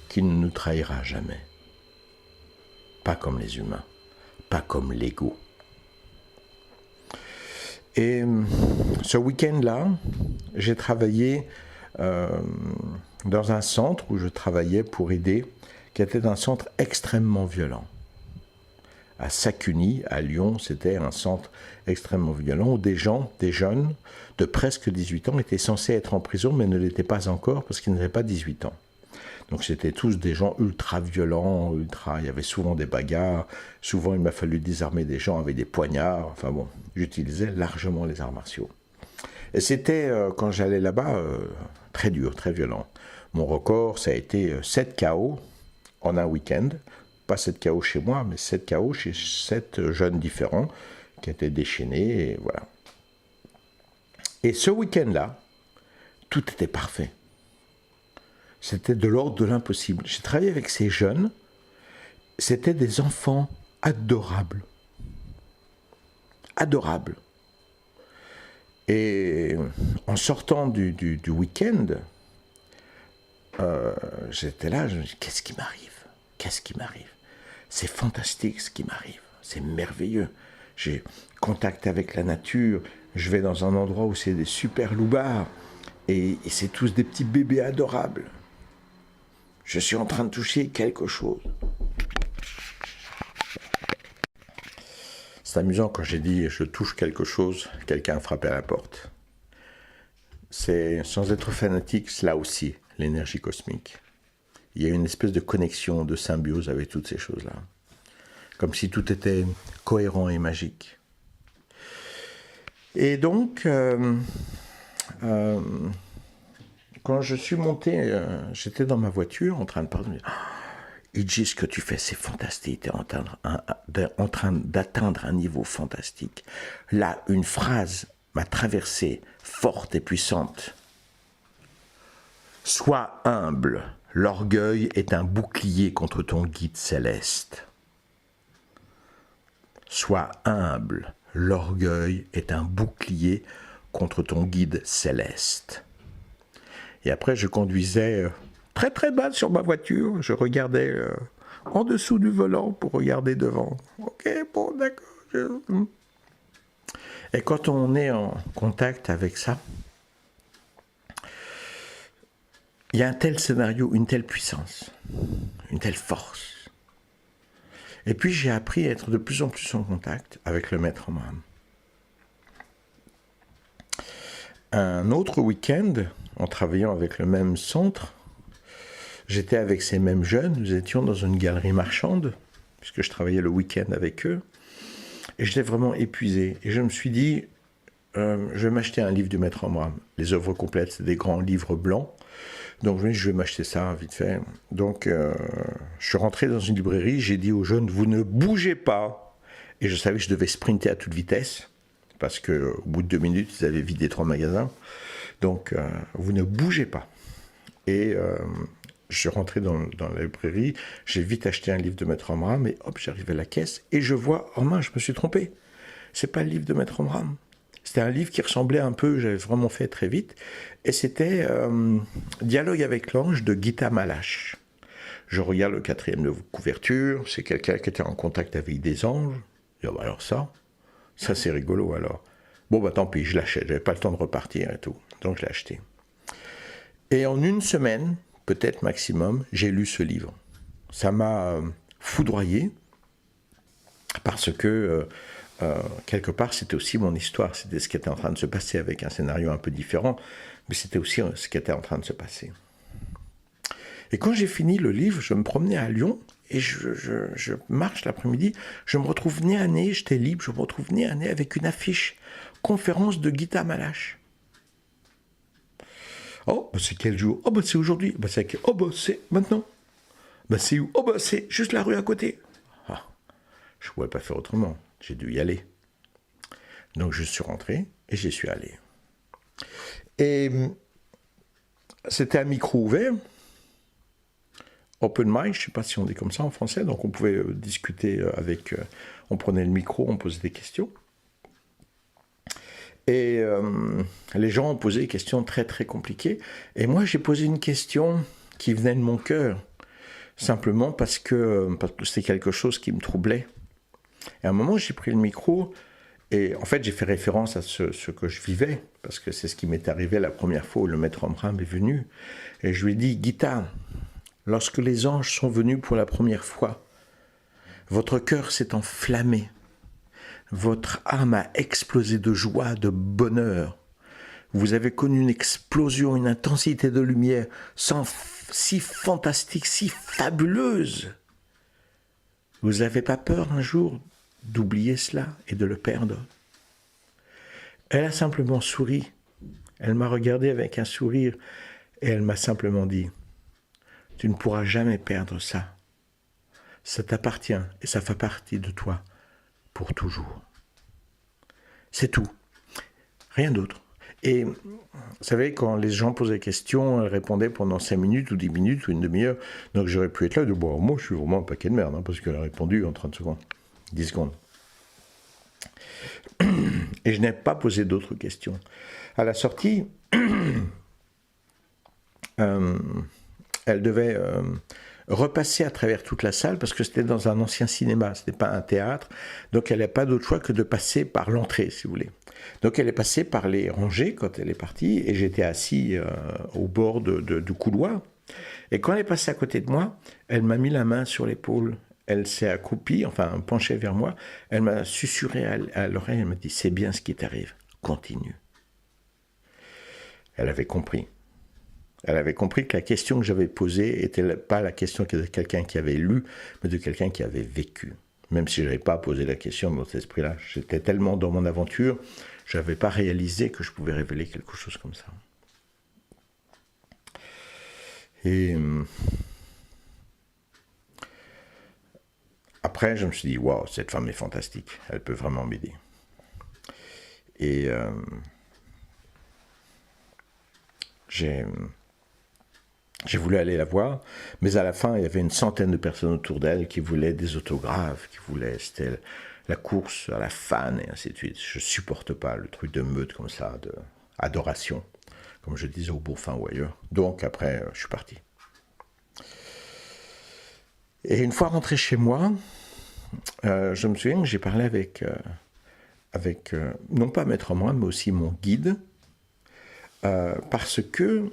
qui ne nous trahira jamais. Pas comme les humains, pas comme l'ego. Et ce week-end-là, j'ai travaillé dans un centre où je travaillais pour aider, qui était un centre extrêmement violent. À Sakuni, à Lyon, c'était un centre extrêmement violent où des gens, des jeunes de presque 18 ans étaient censés être en prison, mais ne l'étaient pas encore parce qu'ils n'avaient pas 18 ans. Donc c'était tous des gens ultra violents, il y avait souvent des bagarres, souvent il m'a fallu désarmer des gens avec des poignards, enfin bon, j'utilisais largement les arts martiaux. Et c'était, quand j'allais là-bas, très dur, très violent. Mon record, ça a été 7 KO en un week-end, pas 7 KO chez moi, mais 7 KO chez 7 jeunes différents qui étaient déchaînés, et voilà. Et ce week-end-là, tout était parfait. C'était de l'ordre de l'impossible. J'ai travaillé avec ces jeunes, c'était des enfants adorables. Adorables. Et en sortant du week-end, j'étais là, je me dis, qu'est-ce qui m'arrive? Qu'est-ce qui m'arrive? C'est fantastique ce qui m'arrive, c'est merveilleux. J'ai contact avec la nature, je vais dans un endroit où c'est des super loupards, et c'est tous des petits bébés adorables. Je suis en train de toucher quelque chose. C'est amusant quand j'ai dit « je touche quelque chose », quelqu'un a frappé à la porte. C'est, sans être fanatique, cela aussi, l'énergie cosmique. Il y a une espèce de connexion, de symbiose avec toutes ces choses-là. Comme si tout était cohérent et magique. Et donc, quand je suis monté, j'étais dans ma voiture en train de parler. Iji, ce que tu fais, c'est fantastique. Tu es en train d'atteindre un niveau fantastique. Là, une phrase m'a traversé, forte et puissante. Sois humble. L'orgueil est un bouclier contre ton guide céleste. Sois humble. L'orgueil est un bouclier contre ton guide céleste. Et après, je conduisais très très bas sur ma voiture. Je regardais en dessous du volant pour regarder devant. Ok, bon, d'accord. Et quand on est en contact avec ça, il y a un tel scénario, une telle puissance, une telle force. Et puis j'ai appris à être de plus en plus en contact avec le maître Abraham. Un autre week-end, en travaillant avec le même centre, j'étais avec ces mêmes jeunes, nous étions dans une galerie marchande, puisque je travaillais le week-end avec eux, et j'étais vraiment épuisé. Et je me suis dit, je vais m'acheter un livre du maître Abraham. Les œuvres complètes, c'est des grands livres blancs. Donc je me dis, je vais m'acheter ça vite fait. Donc je suis rentré dans une librairie, j'ai dit aux jeunes, vous ne bougez pas. Et je savais que je devais sprinter à toute vitesse, parce qu'au bout de 2 minutes, ils avaient vidé 3 magasins. Donc vous ne bougez pas. Et je suis rentré dans la librairie, j'ai vite acheté un livre de Maître Omram, et hop, j'arrive à la caisse, et je vois, oh mince, je me suis trompé. C'est pas le livre de Maître Omram. C'était un livre qui ressemblait un peu, j'avais vraiment fait très vite, et c'était Dialogue avec l'ange de Gita Malache. Je regarde le 4e de couverture, c'est quelqu'un qui était en contact avec des anges. Je dis, oh, bah alors ça c'est rigolo alors. Bon bah tant pis, je l'achète, j'avais pas le temps de repartir et tout, donc je l'ai acheté. Et en une semaine, peut-être maximum, j'ai lu ce livre. Ça m'a foudroyé, parce que quelque part, c'était aussi mon histoire, c'était ce qui était en train de se passer avec un scénario un peu différent, mais c'était aussi ce qui était en train de se passer. Et quand j'ai fini le livre, je me promenais à Lyon, et je marche l'après-midi, je me retrouve nez à nez, j'étais libre, je me retrouve nez à nez avec une affiche, conférence de Gita Malache. Oh, bah c'est quel jour? Oh, bah c'est aujourd'hui. Bah c'est oh, bah c'est maintenant. Bah c'est où? Oh, bah c'est juste la rue à côté. Ah, je ne pouvais pas faire autrement. J'ai dû y aller. Donc je suis rentré et j'y suis allé. Et c'était un micro ouvert. Open mic, je ne sais pas si on dit comme ça en français. Donc on pouvait discuter avec... on prenait le micro, on posait des questions. Et les gens ont posé des questions très très compliquées. Et moi j'ai posé une question qui venait de mon cœur, simplement parce que c'était quelque chose qui me troublait. Et à un moment j'ai pris le micro, et en fait j'ai fait référence à ce que je vivais, parce que c'est ce qui m'est arrivé la première fois où le Maître Omram est venu. Et je lui ai dit, Gita, lorsque les anges sont venus pour la première fois, votre cœur s'est enflammé. Votre âme a explosé de joie, de bonheur. Vous avez connu une explosion, une intensité de lumière si fantastique, si fabuleuse. Vous n'avez pas peur un jour d'oublier cela et de le perdre? Elle a simplement souri. Elle m'a regardé avec un sourire et elle m'a simplement dit, tu ne pourras jamais perdre ça. Ça t'appartient et ça fait partie de toi pour toujours. C'est tout. Rien d'autre. Et vous savez, quand les gens posaient des questions, elle répondait pendant 5 minutes ou 10 minutes ou une demi-heure. Donc j'aurais pu être là de bon, moi je suis vraiment un paquet de merde, hein, parce qu'elle a répondu en 30 secondes, 10 secondes. Et je n'ai pas posé d'autres questions. À la sortie, elle devait repasser à travers toute la salle, parce que c'était dans un ancien cinéma, ce n'était pas un théâtre, donc elle n'avait pas d'autre choix que de passer par l'entrée, si vous voulez. Donc elle est passée par les rangées quand elle est partie, et j'étais assis au bord du couloir. Et quand elle est passée à côté de moi, elle m'a mis la main sur l'épaule, elle s'est accroupie, enfin penchée vers moi, elle m'a susurré à l'oreille, elle m'a dit « c'est bien ce qui t'arrive, continue ». Elle avait compris. Elle avait compris que la question que j'avais posée n'était pas la question de quelqu'un qui avait lu, mais de quelqu'un qui avait vécu. Même si je n'avais pas posé la question dans cet esprit-là, j'étais tellement dans mon aventure, je n'avais pas réalisé que je pouvais révéler quelque chose comme ça. Et après, je me suis dit, waouh, cette femme est fantastique, elle peut vraiment m'aider. Et j'ai voulu aller la voir, mais à la fin, il y avait une centaine de personnes autour d'elle qui voulaient des autographes, c'était la course à la fan et ainsi de suite. Je ne supporte pas le truc de meute comme ça, d'adoration, comme je disais au Bourfin ou ailleurs. Donc après, je suis parti. Et une fois rentré chez moi, je me souviens que j'ai parlé avec non pas Maître Omram, mais aussi mon guide, parce que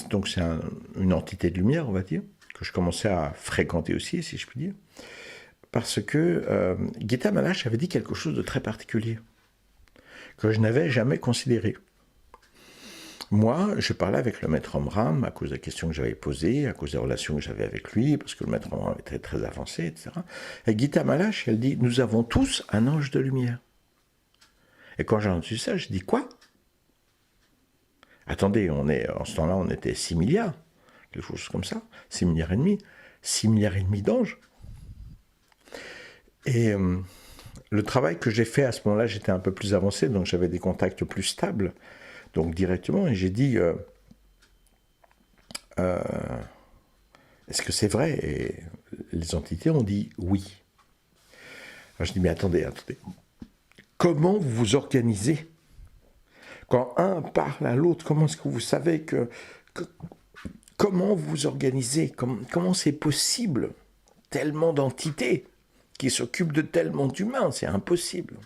donc c'est une entité de lumière, on va dire, que je commençais à fréquenter aussi, si je puis dire, parce que Gita Malache avait dit quelque chose de très particulier, que je n'avais jamais considéré. Moi, je parlais avec le Maître Omram à cause des questions que j'avais posées, à cause des relations que j'avais avec lui, parce que le Maître Omram était très avancé, etc. Et Gita Malache, elle dit, nous avons tous un ange de lumière. Et quand j'ai entendu ça, je dis, quoi ? Attendez, en ce temps-là, on était 6 milliards, quelque chose comme ça, 6 milliards et demi, 6 milliards et demi d'anges. Et le travail que j'ai fait à ce moment-là, j'étais un peu plus avancé, donc j'avais des contacts plus stables, donc directement, et j'ai dit, est-ce que c'est vrai? Et les entités ont dit oui. Alors je dis, mais attendez, comment vous vous organisez? Quand un parle à l'autre, comment est-ce que vous savez comment vous vous organisez? Comment c'est possible? Tellement d'entités qui s'occupent de tellement d'humains, c'est impossible.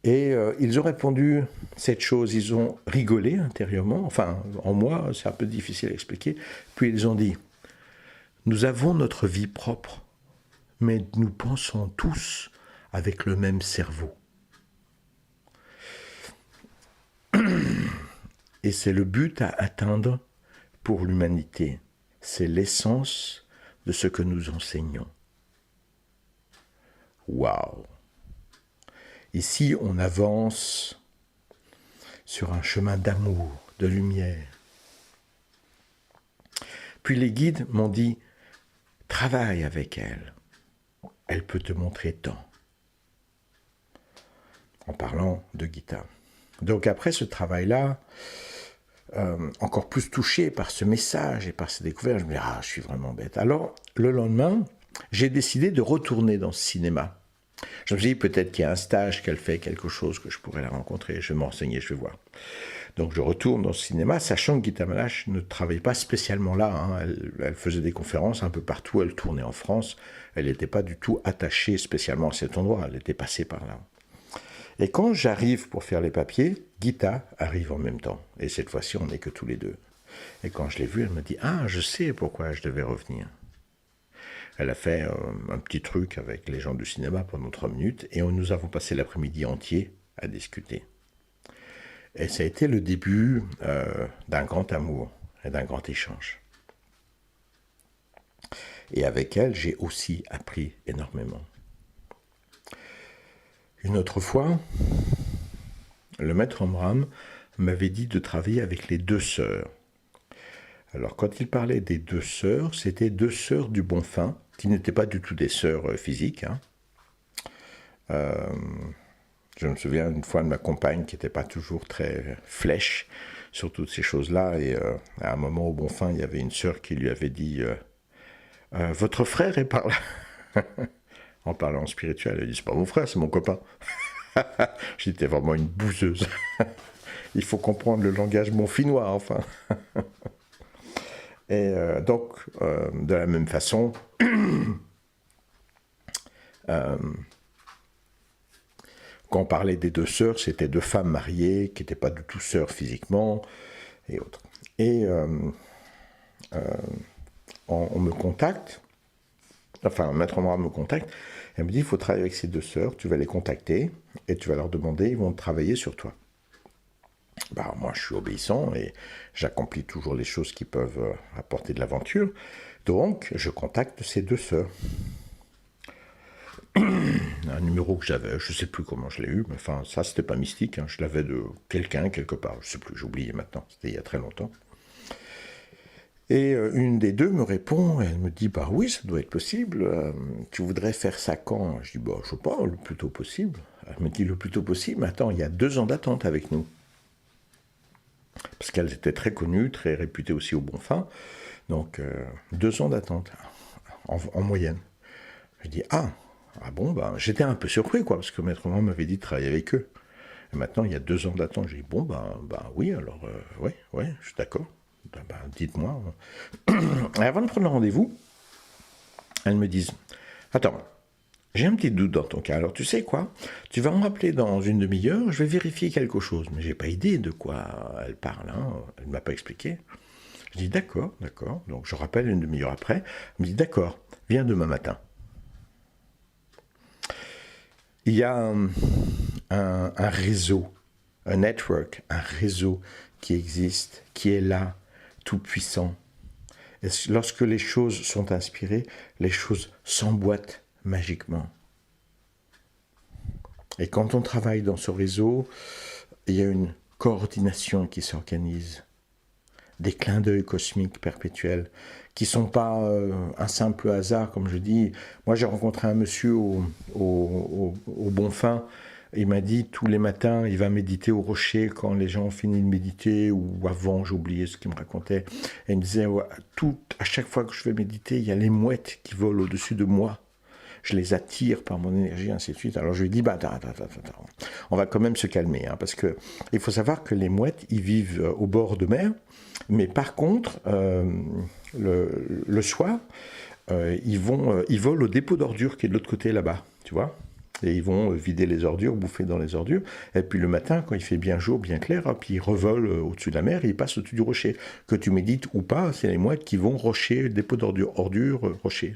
Et ils ont répondu cette chose, ils ont rigolé intérieurement, enfin en moi c'est un peu difficile à expliquer, puis ils ont dit, nous avons notre vie propre, mais nous pensons tous avec le même cerveau. Et c'est le but à atteindre pour l'humanité, c'est l'essence de ce que nous enseignons. Waouh! Ici, on avance sur un chemin d'amour, de lumière. Puis les guides m'ont dit, travaille avec elle. Elle peut te montrer tant. En parlant de Gita. Donc après ce travail-là, encore plus touché par ce message et par ces découvertes, je me dis, je suis vraiment bête. Alors, le lendemain, j'ai décidé de retourner dans ce cinéma. Je me suis dit, peut-être qu'il y a un stage qu'elle fait, quelque chose, que je pourrais la rencontrer. Je vais m'enseigner, je vais voir. Donc je retourne dans ce cinéma, sachant que Gita Malache ne travaillait pas spécialement là. Hein. Elle faisait des conférences un peu partout, elle tournait en France. Elle n'était pas du tout attachée spécialement à cet endroit, elle était passée par là. Et quand j'arrive pour faire les papiers, Gita arrive en même temps. Et cette fois-ci, on n'est que tous les deux. Et quand je l'ai vue, elle me dit, je sais pourquoi je devais revenir. Elle a fait un petit truc avec les gens du cinéma pendant 3 minutes et nous avons passé l'après-midi entier à discuter. Et ça a été le début d'un grand amour et d'un grand échange. Et avec elle, j'ai aussi appris énormément. Une autre fois, le maître Omram m'avait dit de travailler avec les 2 sœurs. Alors, quand il parlait des 2 sœurs, c'était 2 sœurs du bon fin, qui n'étaient pas du tout des sœurs physiques. Hein. Je me souviens une fois de ma compagne qui n'était pas toujours très flèche sur toutes ces choses-là. Et à un moment, au bon fin, il y avait une sœur qui lui avait dit « Votre frère est par là ?» En parlant en spirituel, elle dit « C'est pas mon frère, c'est mon copain. » J'étais vraiment une bouseuse. Il faut comprendre le langage monfinois, enfin. Et donc, de la même façon, quand on parlait des 2 sœurs, c'était 2 femmes mariées qui n'étaient pas du tout sœurs physiquement et autres. Et on me contacte, enfin, Maître Omram me contacte, elle me dit, il faut travailler avec ces 2 sœurs, tu vas les contacter et tu vas leur demander, ils vont travailler sur toi. Moi, je suis obéissant et j'accomplis toujours les choses qui peuvent apporter de l'aventure. Donc, je contacte ces 2 sœurs. Un numéro que j'avais, je ne sais plus comment je l'ai eu, mais enfin, ça, c'était pas mystique. Hein. Je l'avais de quelqu'un, quelque part. Je ne sais plus, j'ai oublié maintenant. C'était il y a très longtemps. Et une des 2 me répond, elle me dit, oui, ça doit être possible. Tu voudrais faire ça quand? Je dis, je sais pas, le plus tôt possible. Elle me dit, le plus tôt possible, mais attends, il y a 2 ans d'attente avec nous. Parce qu'elles étaient très connues, très réputées aussi au bon fin. Donc, 2 ans d'attente, en moyenne. Je dis, bon, j'étais un peu surpris, quoi, parce que Maître Omram m'avait dit de travailler avec eux. Et maintenant, il y a 2 ans d'attente. J'ai dit, oui, alors, oui, je suis d'accord. Dites-moi. Et avant de prendre le rendez-vous, elles me disent, attends, j'ai un petit doute dans ton cas. Alors, tu sais quoi? Tu vas me rappeler dans une demi-heure, je vais vérifier quelque chose. Mais j'ai pas idée de quoi elle parle. Hein. Elle ne m'a pas expliqué. Je dis, d'accord. Donc, je rappelle une demi-heure après. Elle me dit, d'accord, viens demain matin. Il y a un réseau, un network, un réseau qui existe, qui est là, tout puissant. Et lorsque les choses sont inspirées, les choses s'emboîtent magiquement. Et quand on travaille dans ce réseau, il y a une coordination qui s'organise, des clins d'œil cosmiques perpétuels, qui ne sont pas un simple hasard, comme je dis. Moi, j'ai rencontré un monsieur au bon fin, Il m'a dit tous les matins, il va méditer au rocher quand les gens ont fini de méditer, ou avant, j'ai oublié ce qu'il me racontait. Et il me disait, ouais, à chaque fois que je vais méditer, il y a les mouettes qui volent au-dessus de moi. Je les attire par mon énergie, ainsi de suite. Alors je lui dis, attends, on va quand même se calmer, hein, parce que il faut savoir que les mouettes, ils vivent au bord de mer, mais par contre, le soir, ils volent au dépôt d'ordures qui est de l'autre côté là-bas, tu vois. Et ils vont vider les ordures, bouffer dans les ordures. Et puis le matin, quand il fait bien jour, bien clair, hop, ils revolent au-dessus de la mer et ils passent au-dessus du rocher. Que tu médites ou pas, c'est les mouettes qui vont rocher, dépôt d'ordures, rocher,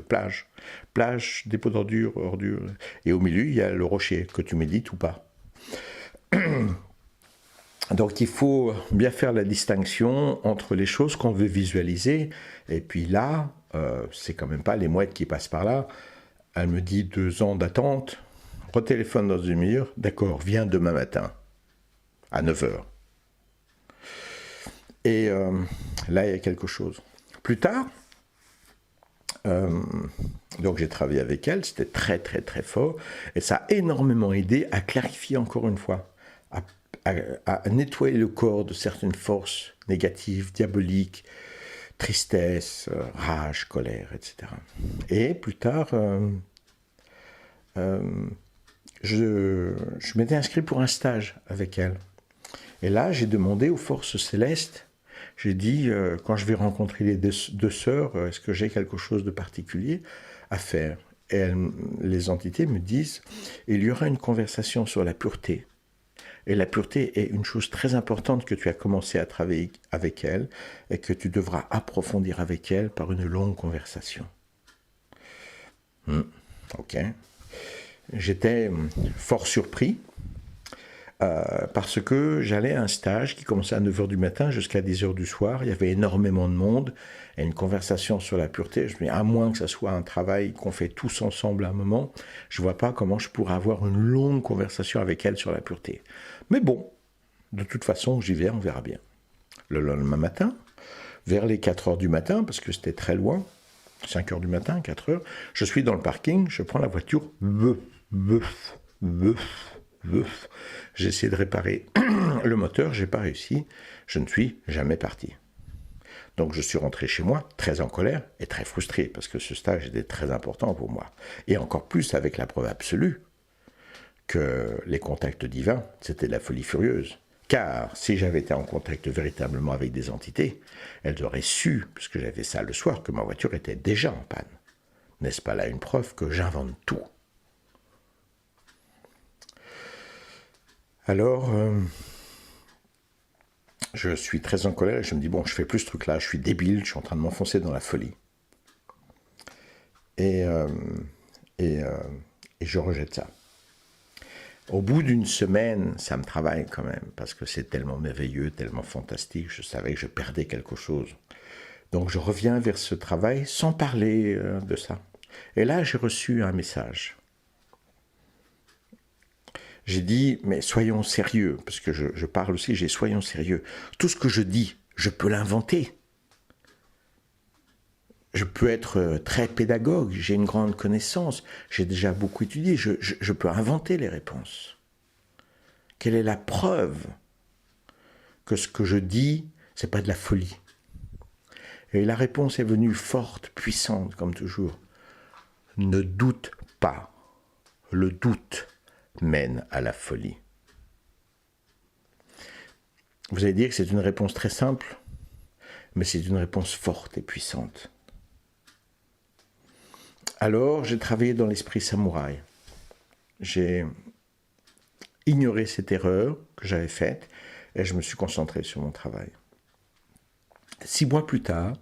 plage. Plage, dépôt d'ordures, ordures. Et au milieu, il y a le rocher, que tu médites ou pas. Donc il faut bien faire la distinction entre les choses qu'on veut visualiser. Et puis là, c'est quand même pas les mouettes qui passent par là. Elle me dit 2 ans d'attente, retéléphone dans une demi-heure, d'accord, viens demain matin, à 9h. Et là, il y a quelque chose. Plus tard, donc j'ai travaillé avec elle, c'était très très très fort, et ça a énormément aidé à clarifier encore une fois, à nettoyer le corps de certaines forces négatives, diaboliques, tristesse, rage, colère, etc. Et plus tard, je m'étais inscrit pour un stage avec elle. Et là, j'ai demandé aux forces célestes, j'ai dit, quand je vais rencontrer les deux sœurs, est-ce que j'ai quelque chose de particulier à faire? Et les entités me disent, il y aura une conversation sur la pureté. Et la pureté est une chose très importante que tu as commencé à travailler avec elle et que tu devras approfondir avec elle par une longue conversation. Ok. J'étais fort surpris parce que j'allais à un stage qui commençait à 9h du matin jusqu'à 10h du soir. Il y avait énormément de monde et une conversation sur la pureté. Je me dis, à moins que ça soit un travail qu'on fait tous ensemble à un moment, je ne vois pas comment je pourrais avoir une longue conversation avec elle sur la pureté. Mais bon, de toute façon, j'y vais, on verra bien. Le lendemain matin, vers les 4h du matin, parce que c'était très loin, 5h du matin, 4h, je suis dans le parking, je prends la voiture, j'ai essayé de réparer le moteur, j'ai pas réussi, je ne suis jamais parti. Donc je suis rentré chez moi, très en colère et très frustré, parce que ce stage était très important pour moi. Et encore plus avec la preuve absolue que les contacts divins, c'était de la folie furieuse. Car si j'avais été en contact véritablement avec des entités, elles auraient su, puisque j'avais fait ça le soir, que ma voiture était déjà en panne. N'est-ce pas là une preuve que j'invente tout? Alors, je suis très en colère et je me dis, bon, je fais plus ce truc-là, je suis débile, je suis en train de m'enfoncer dans la folie. Et je rejette ça. Au bout d'une semaine, ça me travaille quand même, parce que c'est tellement merveilleux, tellement fantastique, je savais que je perdais quelque chose. Donc je reviens vers ce travail sans parler de ça. Et là, j'ai reçu un message. J'ai dit, mais soyons sérieux, parce que je parle aussi, j'ai soyons sérieux. Tout ce que je dis, je peux l'inventer. Je peux être très pédagogue, j'ai une grande connaissance, j'ai déjà beaucoup étudié, je peux inventer les réponses. Quelle est la preuve que ce que je dis, c'est pas de la folie? Et la réponse est venue forte, puissante, comme toujours. Ne doute pas. Le doute mène à la folie. Vous allez dire que c'est une réponse très simple, mais c'est une réponse forte et puissante. Alors, j'ai travaillé dans l'esprit samouraï. J'ai ignoré cette erreur que j'avais faite et je me suis concentré sur mon travail. 6 mois plus tard,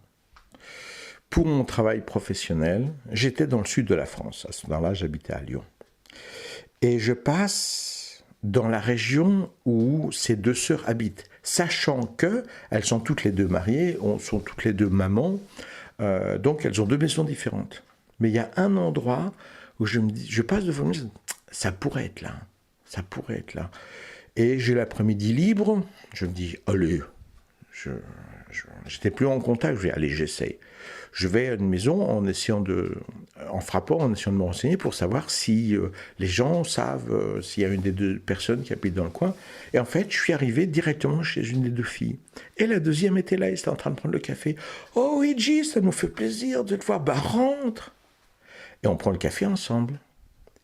pour mon travail professionnel, j'étais dans le sud de la France. À ce moment-là, j'habitais à Lyon. Et je passe dans la région où ces deux sœurs habitent, sachant qu'elles sont toutes les deux mariées, sont toutes les deux mamans, donc elles ont 2 maisons différentes. Mais il y a un endroit où je passe devant moi, ça pourrait être là, ça pourrait être là. Et j'ai l'après-midi libre, je me dis, allez, j'étais plus en contact, je vais allez, j'essaye. Je vais à une maison en frappant, en essayant de me renseigner pour savoir si les gens savent s'il y a une des deux personnes qui habite dans le coin. Et en fait, je suis arrivé directement chez une des deux filles. Et la deuxième était là, elle était en train de prendre le café. Oh, Iji, ça nous fait plaisir de te voir. Bah, rentre. Et on prend le café ensemble.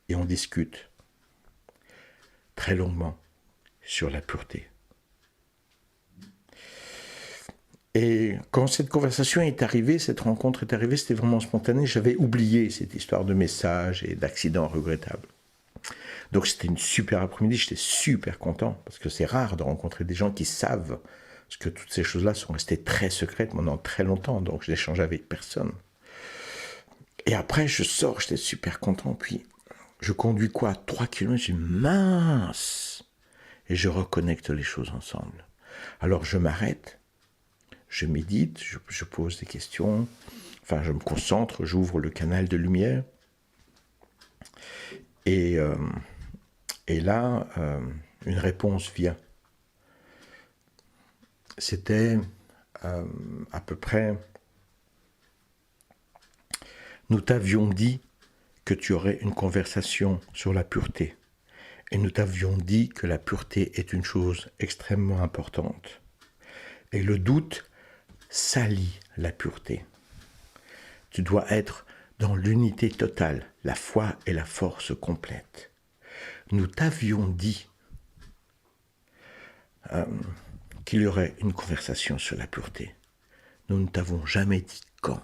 Et on discute très longuement sur la pureté. Et quand cette conversation est arrivée, cette rencontre est arrivée, c'était vraiment spontané. J'avais oublié cette histoire de messages et d'accidents regrettables. Donc c'était une super après-midi, j'étais super content, parce que c'est rare de rencontrer des gens qui savent, parce que toutes ces choses-là sont restées très secrètes pendant très longtemps, donc je n'échangeais avec personne. Et après, je sors, j'étais super content, puis je conduis 3 kilomètres, je dis mince, et je reconnecte les choses ensemble. Alors je m'arrête, je médite, je pose des questions, enfin je me concentre, j'ouvre le canal de lumière. Et là, une réponse vient. C'était à peu près, nous t'avions dit que tu aurais une conversation sur la pureté. Et nous t'avions dit que la pureté est une chose extrêmement importante. Et le doute salit la pureté. Tu dois être dans l'unité totale, la foi et la force complète. Nous t'avions dit qu'il y aurait une conversation sur la pureté. Nous ne t'avons jamais dit quand.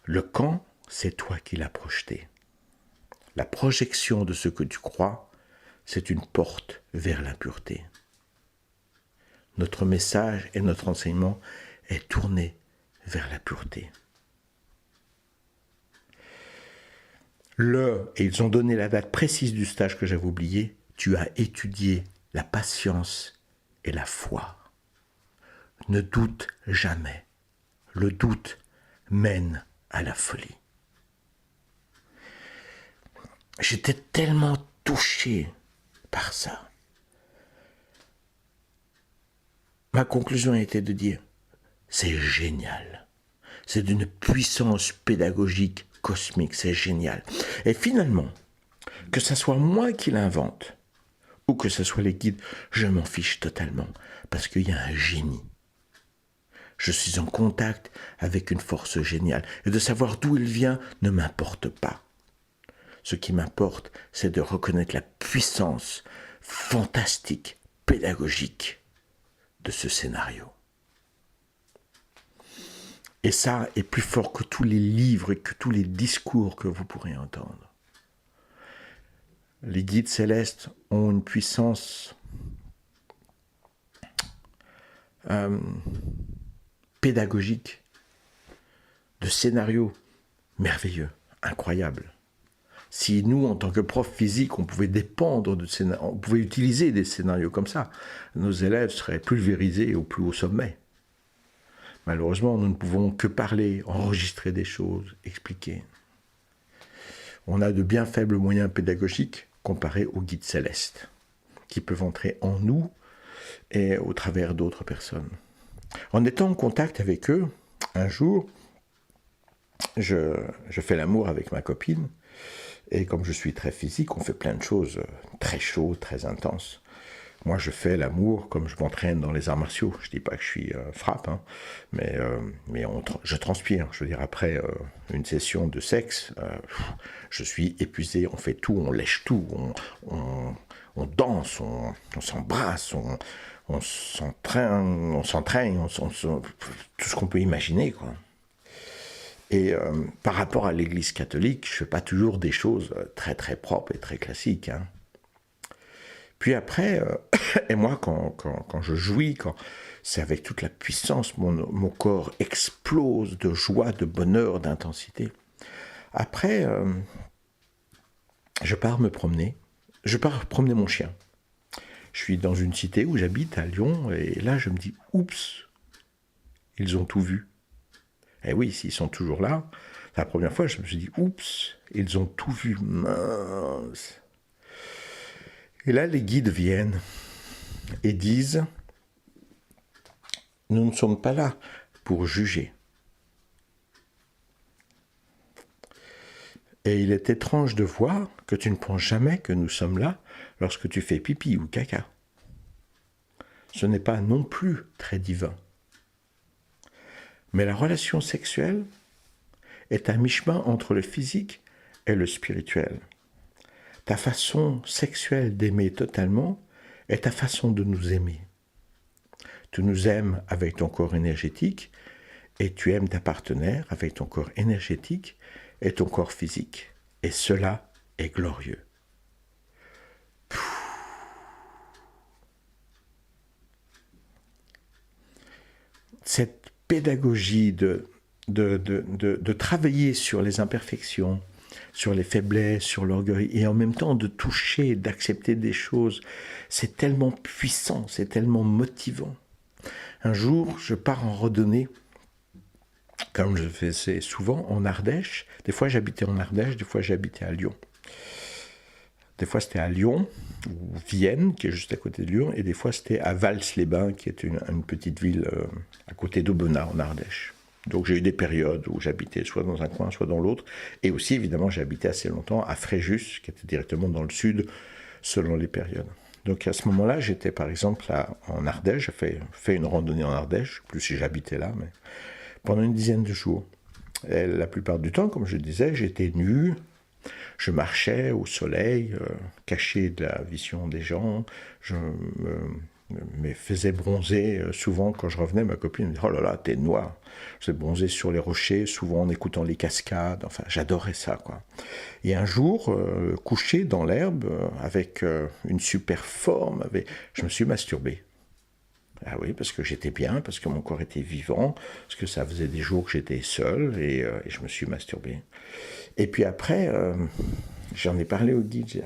Le quand, c'est toi qui l'as projeté. La projection de ce que tu crois, c'est une porte vers la pureté. Notre message et notre enseignement est tourné vers la pureté. Et ils ont donné la date précise du stage que j'avais oublié, tu as étudié la patience et la foi. Ne doute jamais. Le doute mène à la folie. J'étais tellement touché par ça. Ma conclusion était de dire, c'est génial. C'est d'une puissance pédagogique cosmique, c'est génial. Et finalement, que ce soit moi qui l'invente, ou que ce soit les guides, je m'en fiche totalement, parce qu'il y a un génie. Je suis en contact avec une force géniale, et de savoir d'où elle vient ne m'importe pas. Ce qui m'importe, c'est de reconnaître la puissance fantastique, pédagogique de ce scénario. Et ça est plus fort que tous les livres et que tous les discours que vous pourrez entendre. Les guides célestes ont une puissance pédagogique, de scénario merveilleux, incroyable. Si nous, en tant que profs physiques, on pouvait dépendre de scénarios, on pouvait utiliser des scénarios comme ça, nos élèves seraient pulvérisés au plus haut sommet. Malheureusement, nous ne pouvons que parler, enregistrer des choses, expliquer. On a de bien faibles moyens pédagogiques comparés aux guides célestes, qui peuvent entrer en nous et au travers d'autres personnes. En étant en contact avec eux, un jour, je fais l'amour avec ma copine, et comme je suis très physique, on fait plein de choses très chaudes, très intenses. Moi, je fais l'amour comme je m'entraîne dans les arts martiaux. Je ne dis pas que je suis frappe, hein, mais je transpire. Je veux dire, après une session de sexe, je suis épuisé. On fait tout, on lèche tout, on danse, on s'embrasse, on s'entraîne, tout ce qu'on peut imaginer, quoi. Et par rapport à l'Église catholique, je ne fais pas toujours des choses très très propres et très classiques, hein. Puis après, et moi, quand je jouis, c'est avec toute la puissance, mon corps explose de joie, de bonheur, d'intensité. Après, je pars me promener. Je pars promener mon chien. Je suis dans une cité où j'habite, à Lyon, et là, je me dis, oups, ils ont tout vu. Eh oui, s'ils sont toujours là, la première fois, je me suis dit, oups, ils ont tout vu, mince. Et là, les guides viennent et disent, nous ne sommes pas là pour juger. Et il est étrange de voir que tu ne penses jamais que nous sommes là lorsque tu fais pipi ou caca. Ce n'est pas non plus très divin. Mais la relation sexuelle est à mi-chemin entre le physique et le spirituel. Ta façon sexuelle d'aimer totalement est ta façon de nous aimer. Tu nous aimes avec ton corps énergétique et tu aimes ta partenaire avec ton corps énergétique et ton corps physique. Et cela est glorieux. Cette pédagogie de travailler sur les imperfections, sur les faiblesses, sur l'orgueil, et en même temps de toucher, d'accepter des choses, c'est tellement puissant, c'est tellement motivant. Un jour, je pars en randonnée, comme je faisais souvent, en Ardèche. Des fois, j'habitais en Ardèche, des fois, j'habitais à Lyon. Des fois, c'était à Lyon, ou Vienne, qui est juste à côté de Lyon, et des fois, c'était à Vals-les-Bains, qui est une petite ville à côté d'Aubenas, en Ardèche. Donc, j'ai eu des périodes où j'habitais soit dans un coin, soit dans l'autre. Et aussi, évidemment, j'ai habité assez longtemps à Fréjus, qui était directement dans le sud, selon les périodes. Donc, à ce moment-là, j'étais, par exemple, en Ardèche. J'ai fait une randonnée en Ardèche. Je ne sais plus si j'habitais là, mais pendant une dizaine de jours. Et la plupart du temps, comme je disais, j'étais nu. Je marchais au soleil, caché de la vision des gens. Je me faisais bronzer. Souvent, quand je revenais, ma copine me disait « Oh là là, t'es noir !» Je me bronzais sur les rochers, souvent en écoutant les cascades. Enfin, j'adorais ça, quoi. Et un jour, couché dans l'herbe, avec une super forme, je me suis masturbé. Ah oui, parce que j'étais bien, parce que mon corps était vivant, parce que ça faisait des jours que j'étais seul, et je me suis masturbé. Et puis après, j'en ai parlé au guide.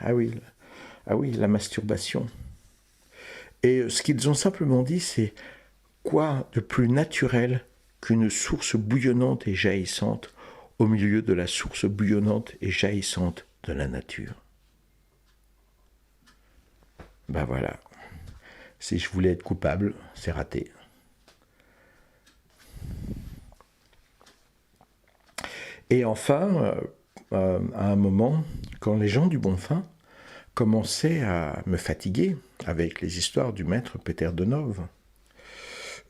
Ah oui, la masturbation. Et ce qu'ils ont simplement dit, c'est quoi de plus naturel qu'une source bouillonnante et jaillissante au milieu de la source bouillonnante et jaillissante de la nature. Ben voilà. Si je voulais être coupable, c'est raté. Et enfin, à un moment, quand les gens du bon fin commençaient à me fatiguer avec les histoires du maître Peter Denove,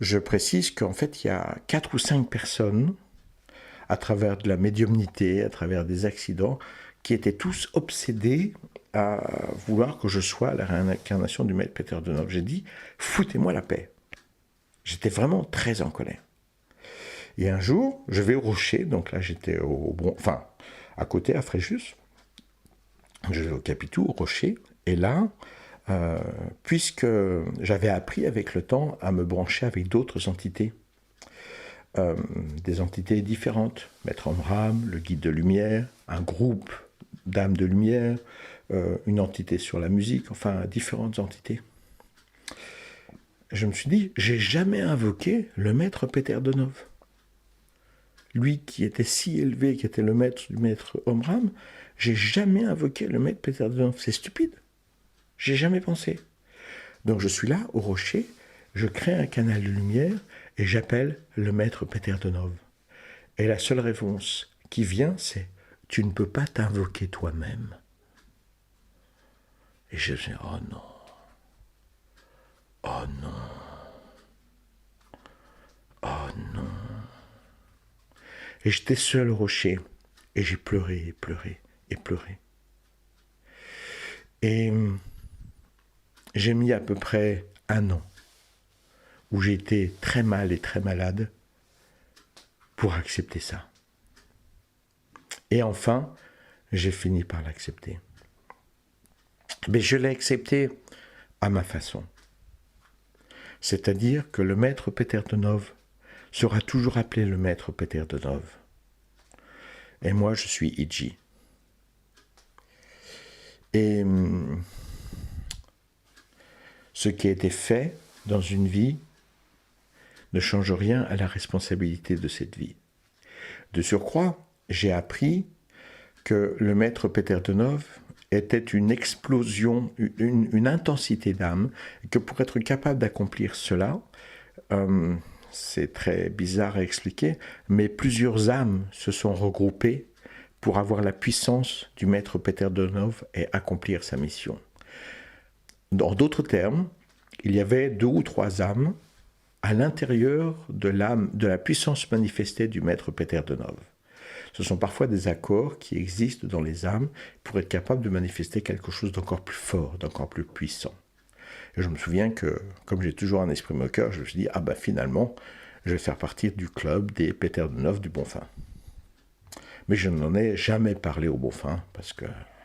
je précise qu'en fait, il y a 4 ou 5 personnes, à travers de la médiumnité, à travers des accidents, qui étaient tous obsédés à vouloir que je sois la réincarnation du maître Peter Denove. J'ai dit, foutez-moi la paix. J'étais vraiment très en colère. Et un jour, je vais au rocher, donc là j'étais à côté, à Fréjus, je vais au Capitou, au rocher, et là, puisque j'avais appris avec le temps à me brancher avec d'autres entités, des entités différentes, Maître Omram, le guide de lumière, un groupe d'âmes de lumière, une entité sur la musique, enfin différentes entités. Je me suis dit, j'ai jamais invoqué le maître Peter Denove. Lui qui était si élevé, qui était le maître du maître Omram, j'ai jamais invoqué le maître Peter Denove. C'est stupide. J'ai jamais pensé. Donc je suis là, au rocher, je crée un canal de lumière et j'appelle le maître Peter Denove. Et la seule réponse qui vient, c'est « Tu ne peux pas t'invoquer toi-même ». Et je me dis « Oh non, oh non, oh non ». Et j'étais seul au rocher et j'ai pleuré et pleuré et pleuré. Et j'ai mis à peu près 1 an où j'ai été très mal et très malade pour accepter ça. Et enfin, j'ai fini par l'accepter. Mais je l'ai accepté à ma façon. C'est-à-dire que le maître Peter Denove sera toujours appelé le maître Peter Denove. Et moi, je suis Iji. Et ce qui a été fait dans une vie ne change rien à la responsabilité de cette vie. De surcroît, j'ai appris que le maître Peter Denove était une explosion, une intensité d'âme, et que pour être capable d'accomplir cela, c'est très bizarre à expliquer, mais plusieurs âmes se sont regroupées pour avoir la puissance du maître Peter Donov et accomplir sa mission. En d'autres termes, il y avait 2 ou 3 âmes à l'intérieur de la puissance manifestée du maître Peter Donov. Ce sont parfois des accords qui existent dans les âmes pour être capables de manifester quelque chose d'encore plus fort, d'encore plus puissant. Et je me souviens que, comme j'ai toujours un esprit moqueur, je me suis dit, ah ben finalement, je vais faire partie du club des Peter Donov du Bonfim. Mais je n'en ai jamais parlé au Bonfim, parce que,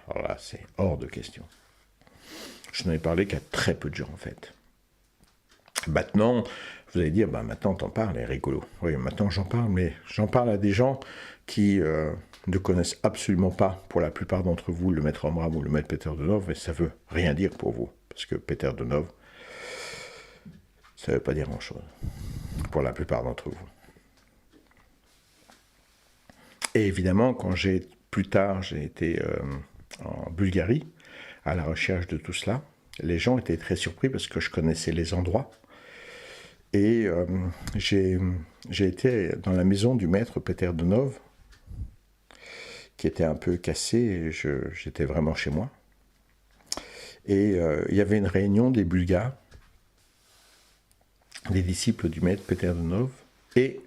alors là, c'est hors de question. Je n'en ai parlé qu'à très peu de gens, en fait. Maintenant, vous allez dire, bah maintenant t'en parles, c'est rigolo. Oui, maintenant j'en parle, mais j'en parle à des gens qui ne connaissent absolument pas, pour la plupart d'entre vous, le maître Omraam ou le maître Peter Donov, et ça veut rien dire pour vous, parce que Peter Donov, ça ne veut pas dire grand-chose, pour la plupart d'entre vous. Et évidemment, quand plus tard, j'ai été en Bulgarie, à la recherche de tout cela, les gens étaient très surpris parce que je connaissais les endroits. Et j'ai été dans la maison du maître Peter Donov, qui était un peu cassé, et j'étais vraiment chez moi. Et il y avait une réunion des Bulgares, des disciples du maître Peter Donov, et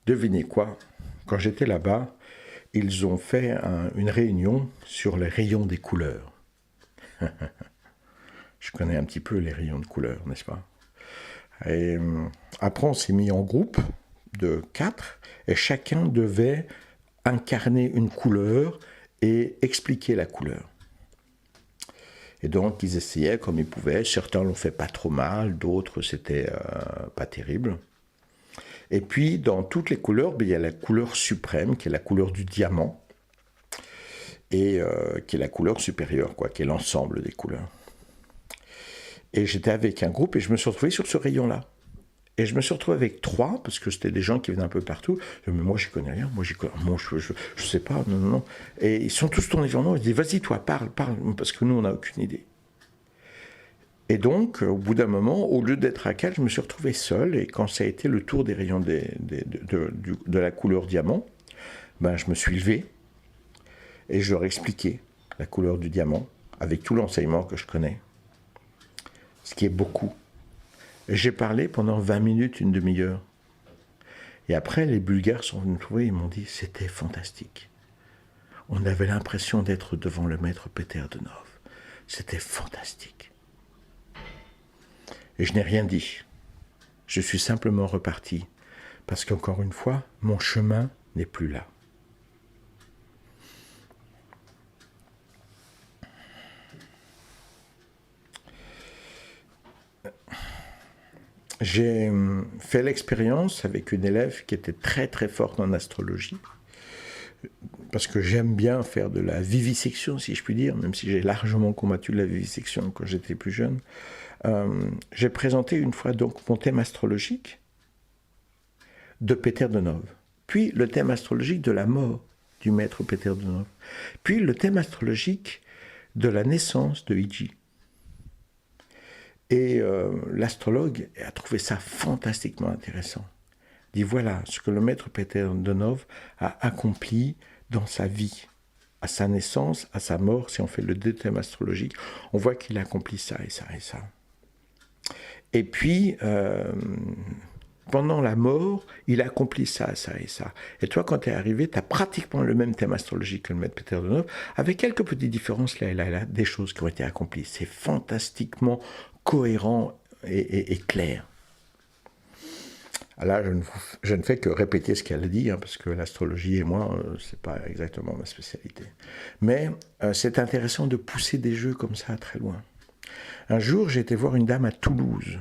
devinez quoi, quand j'étais là-bas, ils ont fait une réunion sur les rayons des couleurs. Je connais un petit peu les rayons de couleurs, n'est-ce pas? Et après, on s'est mis en groupe de 4, et chacun devait incarner une couleur et expliquer la couleur. Et donc, ils essayaient comme ils pouvaient. Certains l'ont fait pas trop mal, d'autres, c'était pas terrible. Et puis, dans toutes les couleurs, il y a la couleur suprême, qui est la couleur du diamant, et qui est la couleur supérieure, quoi, qui est l'ensemble des couleurs. Et j'étais avec un groupe et je me suis retrouvé sur ce rayon-là. Et je me suis retrouvé avec 3, parce que c'était des gens qui venaient un peu partout. Mais moi, je connais rien. Moi, je sais pas. Non. Et ils sont tous tournés vers nous. Ils disent, vas-y, toi, parle. Parce que nous, on n'a aucune idée. Et donc, au bout d'un moment, au lieu d'être à 4, je me suis retrouvé seul. Et quand ça a été le tour des rayons de la couleur diamant, ben, je me suis levé et je leur ai expliqué la couleur du diamant, avec tout l'enseignement que je connais. Ce qui est beaucoup. J'ai parlé pendant 20 minutes, une demi-heure. Et après, les Bulgares sont venus me trouver et m'ont dit, c'était fantastique. On avait l'impression d'être devant le maître Peter Donov. C'était fantastique. Et je n'ai rien dit. Je suis simplement reparti. Parce qu'encore une fois, mon chemin n'est plus là. J'ai fait l'expérience avec une élève qui était très très forte en astrologie, parce que j'aime bien faire de la vivisection, si je puis dire, même si j'ai largement combattu la vivisection quand j'étais plus jeune. J'ai présenté une fois donc mon thème astrologique de Peter Donov, puis le thème astrologique de la mort du maître Peter Donov, puis le thème astrologique de la naissance de Iji. Et l'astrologue a trouvé ça fantastiquement intéressant. Il dit, voilà ce que le maître Peter Donov a accompli dans sa vie, à sa naissance, à sa mort. Si on fait le thème astrologique, on voit qu'il a accompli ça et ça et ça. Et puis, pendant la mort, il a accompli ça, ça et ça. Et toi, quand tu es arrivé, tu as pratiquement le même thème astrologique que le maître Peter Donov, avec quelques petites différences là et là et là, des choses qui ont été accomplies. C'est fantastiquement cohérent et clair. Là, je ne fais que répéter ce qu'elle dit, hein, parce que l'astrologie et moi, c'est pas exactement ma spécialité. Mais c'est intéressant de pousser des jeux comme ça très loin. Un jour, j'ai été voir une dame à Toulouse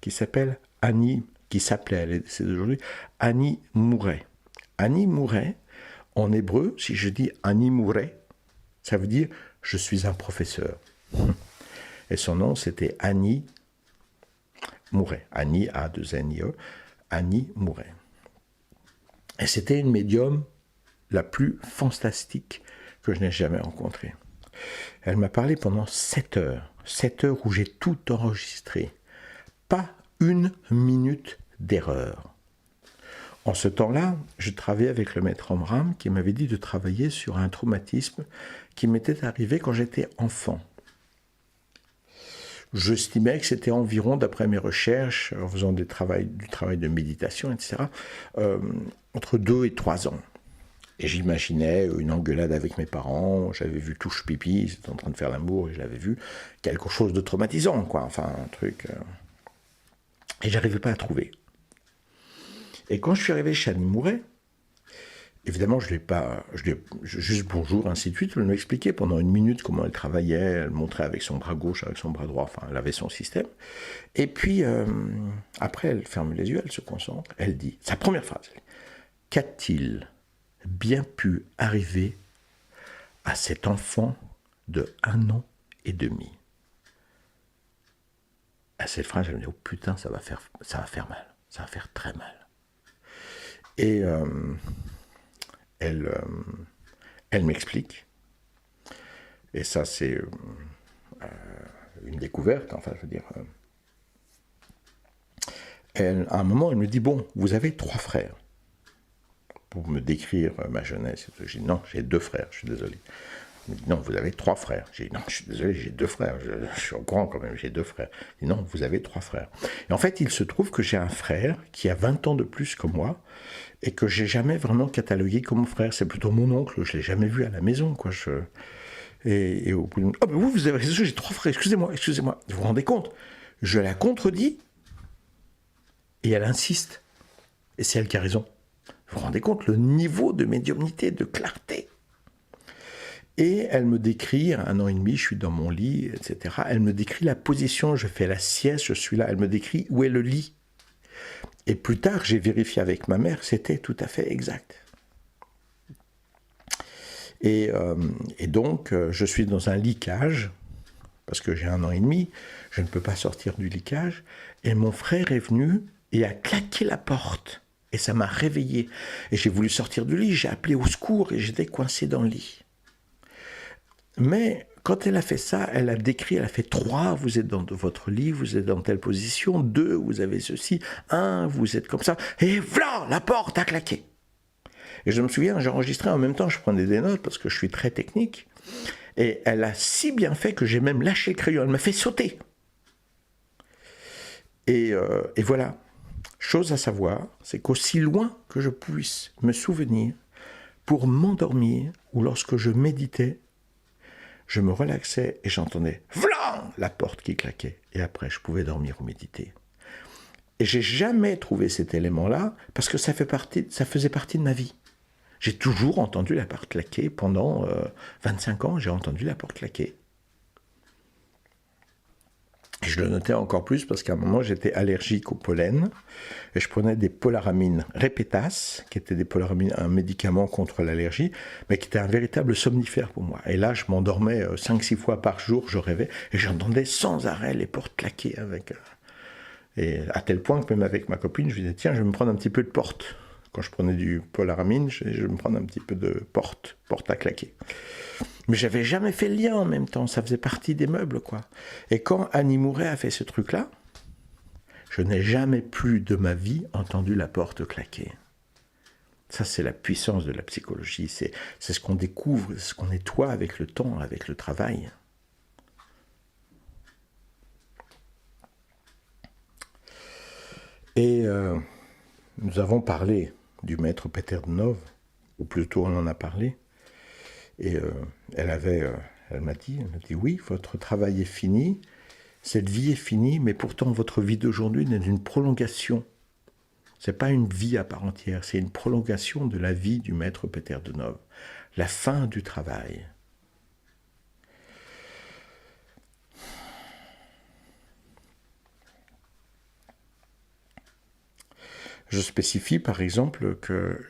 qui s'appelait, elle est décédée aujourd'hui, Annie Mouret. Annie Mouret, en hébreu, si je dis Annie Mouret, ça veut dire « je suis un professeur ». Et son nom, c'était Annie Mouret. Annie, A-2-N-I-E, Annie Mouret. Et c'était une médium la plus fantastique que je n'ai jamais rencontrée. Elle m'a parlé pendant 7 heures. 7 heures où j'ai tout enregistré. Pas 1 minute d'erreur. En ce temps-là, je travaillais avec le maître Omram qui m'avait dit de travailler sur un traumatisme qui m'était arrivé quand j'étais enfant. J'estimais que c'était environ, d'après mes recherches, en faisant du travail de méditation, etc., entre 2 et 3 ans. Et j'imaginais une engueulade avec mes parents, j'avais vu touche pipi, ils étaient en train de faire l'amour, et j'avais vu quelque chose de traumatisant, quoi, enfin un truc... Et j'arrivais pas à trouver. Et quand je suis arrivé chez Annie Mouret, évidemment, je lui ai juste bonjour, ainsi de suite, elle m'expliquait pendant 1 minute comment elle travaillait, elle montrait avec son bras gauche, avec son bras droit, enfin, elle avait son système. Et puis, après, elle ferme les yeux, elle se concentre, elle dit, sa première phrase, qu'a-t-il bien pu arriver à cet enfant de 1 an et demi? À cette phrase, je me dis, oh putain, ça va faire mal, ça va faire très mal. Et elle m'explique, et ça c'est une découverte, enfin je veux dire, à un moment elle me dit, bon, vous avez 3 frères, pour me décrire ma jeunesse. J'ai dit, non, j'ai 2 frères, je suis désolé. Elle me dit, non, vous avez 3 frères. J'ai dit, non, je suis désolé, j'ai 2 frères, je suis au courant quand même, j'ai 2 frères. Elle dit, non, vous avez 3 frères. Et en fait, il se trouve que j'ai un frère qui a 20 ans de plus que moi, et que j'ai jamais vraiment catalogué comme mon frère. C'est plutôt mon oncle, je l'ai jamais vu à la maison, quoi. Et au bout de... Ah ben vous avez raison, j'ai 3 frères, excusez-moi. Vous vous rendez compte? Je la contredis, et elle insiste. Et c'est elle qui a raison. Vous vous rendez compte le niveau de médiumnité, de clarté? Et elle me décrit, 1 an et demi, je suis dans mon lit, etc. Elle me décrit la position, je fais la sieste, je suis là. Elle me décrit où est le lit. Et plus tard, j'ai vérifié avec ma mère, c'était tout à fait exact. Et donc, je suis dans un lit-cage, parce que j'ai 1 an et demi, je ne peux pas sortir du lit-cage, et mon frère est venu et a claqué la porte, et ça m'a réveillé. Et j'ai voulu sortir du lit, j'ai appelé au secours, et j'étais coincé dans le lit. Mais quand elle a fait ça, elle a décrit, elle a fait 3, vous êtes dans votre lit, vous êtes dans telle position, 2, vous avez ceci, 1, vous êtes comme ça, et voilà, la porte a claqué. Et je me souviens, j'ai enregistré en même temps, je prenais des notes parce que je suis très technique, et elle a si bien fait que j'ai même lâché le crayon, elle m'a fait sauter. Et voilà, chose à savoir, c'est qu'aussi loin que je puisse me souvenir, pour m'endormir, ou lorsque je méditais, je me relaxais et j'entendais « Vlan !» la porte qui claquait. Et après, je pouvais dormir ou méditer. Et j'ai jamais trouvé cet élément-là parce que ça faisait partie de ma vie. J'ai toujours entendu la porte claquer. Pendant 25 ans, j'ai entendu la porte claquer. Et je le notais encore plus parce qu'à un moment, j'étais allergique au pollen et je prenais des polaramines répétas, qui étaient des polaramines, un médicament contre l'allergie, mais qui était un véritable somnifère pour moi. Et là, je m'endormais 5-6 fois par jour, je rêvais, et j'entendais sans arrêt les portes claquer avec... Et à tel point que même avec ma copine, je lui disais, tiens, je vais me prendre un petit peu de porte. Quand je prenais du polaramine, je vais me prendre un petit peu de porte à claquer. Mais j'avais jamais fait le lien en même temps, ça faisait partie des meubles, quoi. Et quand Annie Mouret a fait ce truc-là, je n'ai jamais plus de ma vie entendu la porte claquer. Ça, c'est la puissance de la psychologie, c'est ce qu'on découvre, ce qu'on nettoie avec le temps, avec le travail. Et nous avons parlé du maître Peter Dnov, ou plutôt on en a parlé, et elle m'a dit, oui, votre travail est fini, cette vie est finie, mais pourtant votre vie d'aujourd'hui n'est une prolongation. Ce n'est pas une vie à part entière, c'est une prolongation de la vie du maître Peter Dnov, la fin du travail. Je spécifie par exemple que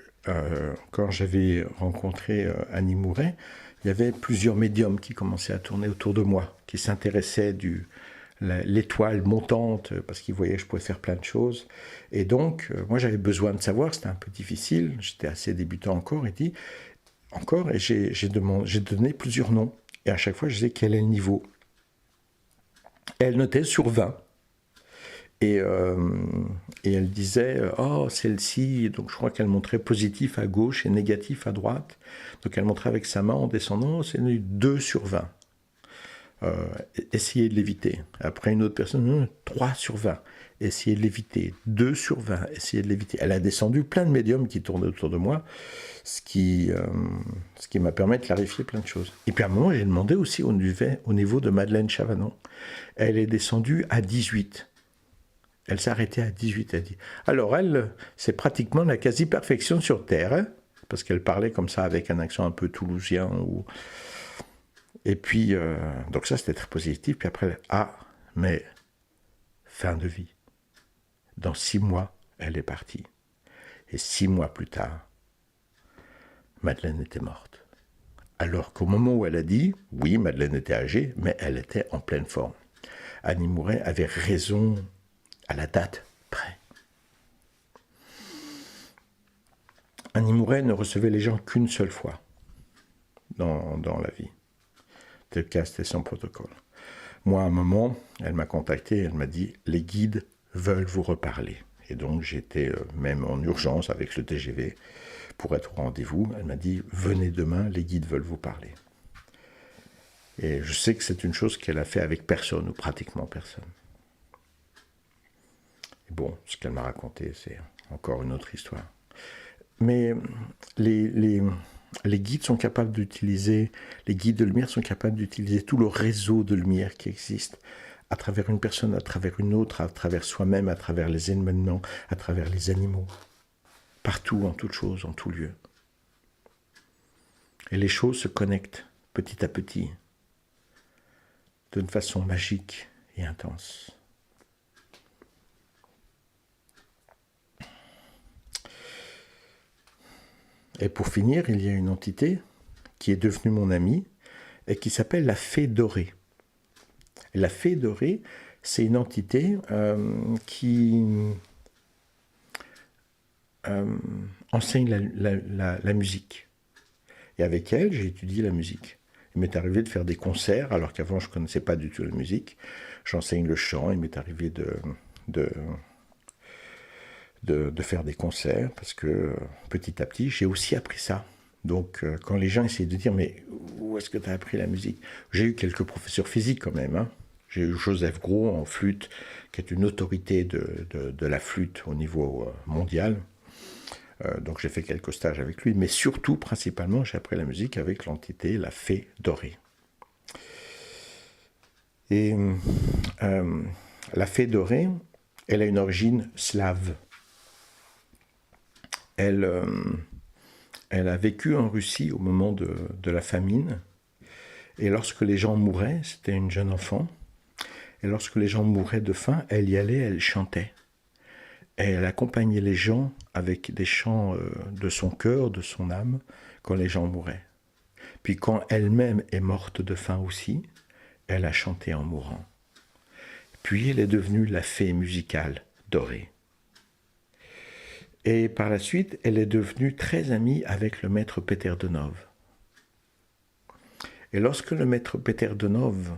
quand j'avais rencontré Annie Mouret, il y avait plusieurs médiums qui commençaient à tourner autour de moi, qui s'intéressaient l'étoile montante, parce qu'ils voyaient que je pouvais faire plein de choses. Et donc, moi j'avais besoin de savoir, c'était un peu difficile, j'étais assez débutant encore, et j'ai donné plusieurs noms. Et à chaque fois, je disais quel est le niveau. Et elle notait sur 20. Et elle disait, oh, celle-ci, donc je crois qu'elle montrait positif à gauche et négatif à droite. Donc elle montrait avec sa main en descendant, c'est 2/20. Essayez de l'éviter. Après une autre personne, 3/20. Essayez de l'éviter. 2/20. Essayez de l'éviter. Elle a descendu plein de médiums qui tournaient autour de moi, ce qui m'a permis de clarifier plein de choses. Et puis à un moment, j'ai demandé aussi au niveau de Madeleine Chavanon. Elle est descendue à 18. Elle s'est arrêtée à 18, elle dit. Alors elle, c'est pratiquement la quasi-perfection sur Terre, hein, parce qu'elle parlait comme ça avec un accent un peu toulousien. Et puis, donc ça c'était très positif. Puis après, mais fin de vie. Dans 6 mois, elle est partie. Et 6 mois plus tard, Madeleine était morte. Alors qu'au moment où elle a dit, oui, Madeleine était âgée, mais elle était en pleine forme. Annie Mouret avait raison à la date près. Annie Mouret ne recevait les gens qu'une seule fois dans la vie. Tel cas, c'était son protocole. Moi, à un moment, elle m'a contacté, elle m'a dit « Les guides veulent vous reparler ». Et donc, j'étais même en urgence avec le TGV pour être au rendez-vous. Elle m'a dit « Venez demain, les guides veulent vous parler ». Et je sais que c'est une chose qu'elle a fait avec personne, ou pratiquement personne. Et bon, ce qu'elle m'a raconté, c'est encore une autre histoire. Mais les guides sont capables d'utiliser, les guides de lumière sont capables d'utiliser tout le réseau de lumière qui existe à travers une personne, à travers une autre, à travers soi-même, à travers les éléments, à travers les animaux, partout, en toute chose, en tout lieu. Et les choses se connectent petit à petit, d'une façon magique et intense. Et pour finir, il y a une entité qui est devenue mon amie et qui s'appelle la Fée Dorée. Et la Fée Dorée, c'est une entité qui enseigne la musique. Et avec elle, j'ai étudié la musique. Il m'est arrivé de faire des concerts, alors qu'avant je ne connaissais pas du tout la musique. J'enseigne le chant, il m'est arrivé de faire des concerts, parce que petit à petit, j'ai aussi appris ça. Donc, quand les gens essaient de dire, mais où est-ce que tu as appris la musique? J'ai eu quelques professeurs physiques quand même. Hein. J'ai eu Joseph Gros en flûte, qui est une autorité de la flûte au niveau mondial. Donc, j'ai fait quelques stages avec lui. Mais surtout, principalement, j'ai appris la musique avec l'entité, la Fée Dorée. Et la Fée Dorée, elle a une origine slave. Elle a vécu en Russie au moment de la famine. Et lorsque les gens mouraient, c'était une jeune enfant, et lorsque les gens mouraient de faim, elle y allait, elle chantait. Et elle accompagnait les gens avec des chants de son cœur, de son âme, quand les gens mouraient. Puis quand elle-même est morte de faim aussi, elle a chanté en mourant. Puis elle est devenue la fée musicale dorée. Et par la suite, elle est devenue très amie avec le maître Peter Denov. Et lorsque le maître Peter Denov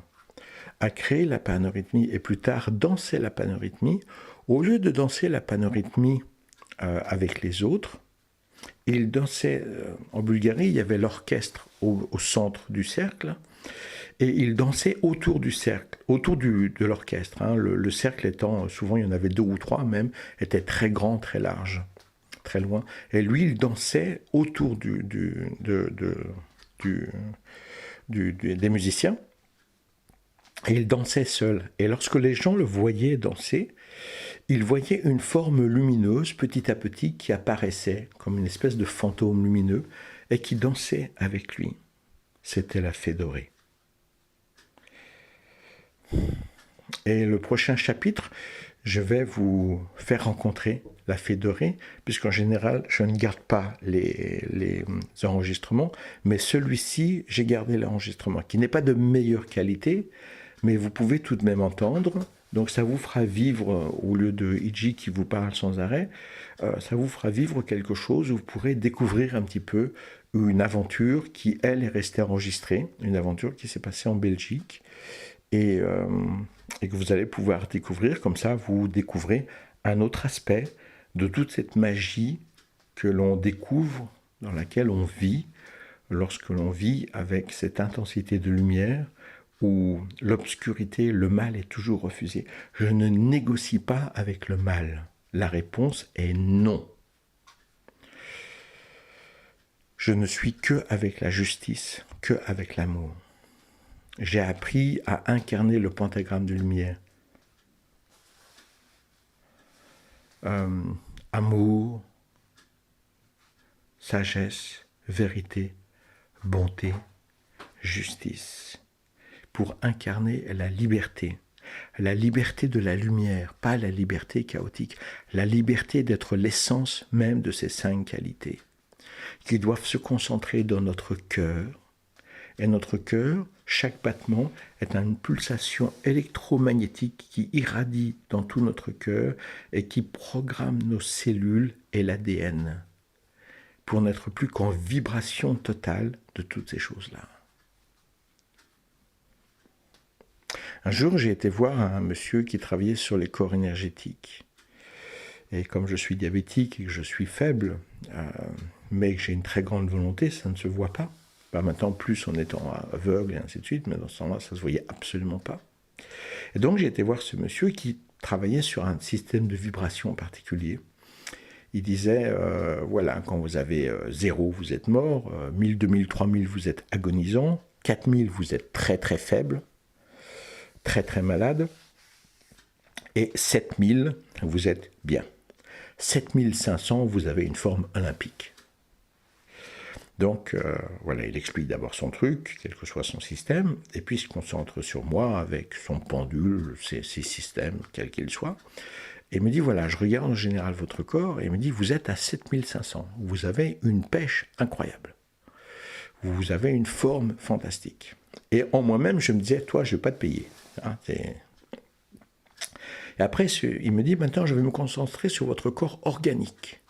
a créé la panorhythmie et plus tard dansé la panorhythmie, au lieu de danser la panorhythmie avec les autres, il dansait, en Bulgarie, il y avait l'orchestre au centre du cercle, et il dansait autour du cercle, autour de l'orchestre. Hein. Le cercle étant, souvent il y en avait 2 ou 3 même, était très grand, très large, très loin. Et lui, il dansait autour des musiciens, et il dansait seul. Et lorsque les gens le voyaient danser, ils voyaient une forme lumineuse, petit à petit, qui apparaissait comme une espèce de fantôme lumineux, et qui dansait avec lui. C'était la Fée Dorée. Et le prochain chapitre, je vais vous faire rencontrer la Fée Dorée, puisqu'en général, je ne garde pas les enregistrements, mais celui-ci, j'ai gardé l'enregistrement, qui n'est pas de meilleure qualité, mais vous pouvez tout de même entendre. Donc ça vous fera vivre, au lieu de Iji qui vous parle sans arrêt, ça vous fera vivre quelque chose où vous pourrez découvrir un petit peu une aventure qui, elle, est restée enregistrée, une aventure qui s'est passée en Belgique, et que vous allez pouvoir découvrir. Comme ça, vous découvrez un autre aspect de toute cette magie que l'on découvre, dans laquelle on vit, lorsque l'on vit avec cette intensité de lumière où l'obscurité, le mal est toujours refusé. Je ne négocie pas avec le mal. La réponse est non. Je ne suis que avec la justice, que avec l'amour. J'ai appris à incarner le pentagramme de lumière. Amour, sagesse, vérité, bonté, justice. Pour incarner la liberté de la lumière, pas la liberté chaotique, la liberté d'être l'essence même de ces 5 qualités, qui doivent se concentrer dans notre cœur. Et notre cœur, chaque battement est une pulsation électromagnétique qui irradie dans tout notre cœur et qui programme nos cellules et l'ADN pour n'être plus qu'en vibration totale de toutes ces choses-là. Un jour, j'ai été voir un monsieur qui travaillait sur les corps énergétiques. Et comme je suis diabétique et que je suis faible, mais que j'ai une très grande volonté, ça ne se voit pas. Maintenant, plus en étant aveugle et ainsi de suite, mais dans ce temps-là, ça ne se voyait absolument pas. Et donc, j'ai été voir ce monsieur qui travaillait sur un système de vibration particulier. Il disait, voilà, quand vous avez 0, vous êtes mort, 1000, 2000, 3000, vous êtes agonisant, 4000, vous êtes très très faible, très très malade, et 7000, vous êtes bien. 7500, vous avez une forme olympique. Donc, voilà, il explique d'abord son truc, quel que soit son système, et puis il se concentre sur moi avec son pendule, ses systèmes, quels qu'ils soient. Et il me dit, voilà, je regarde en général votre corps, et il me dit, vous êtes à 7500, vous avez une pêche incroyable. Vous avez une forme fantastique. Et en moi-même, je me disais, toi, je ne vais pas te payer. Hein, et après, il me dit, maintenant, je vais me concentrer sur votre corps organique.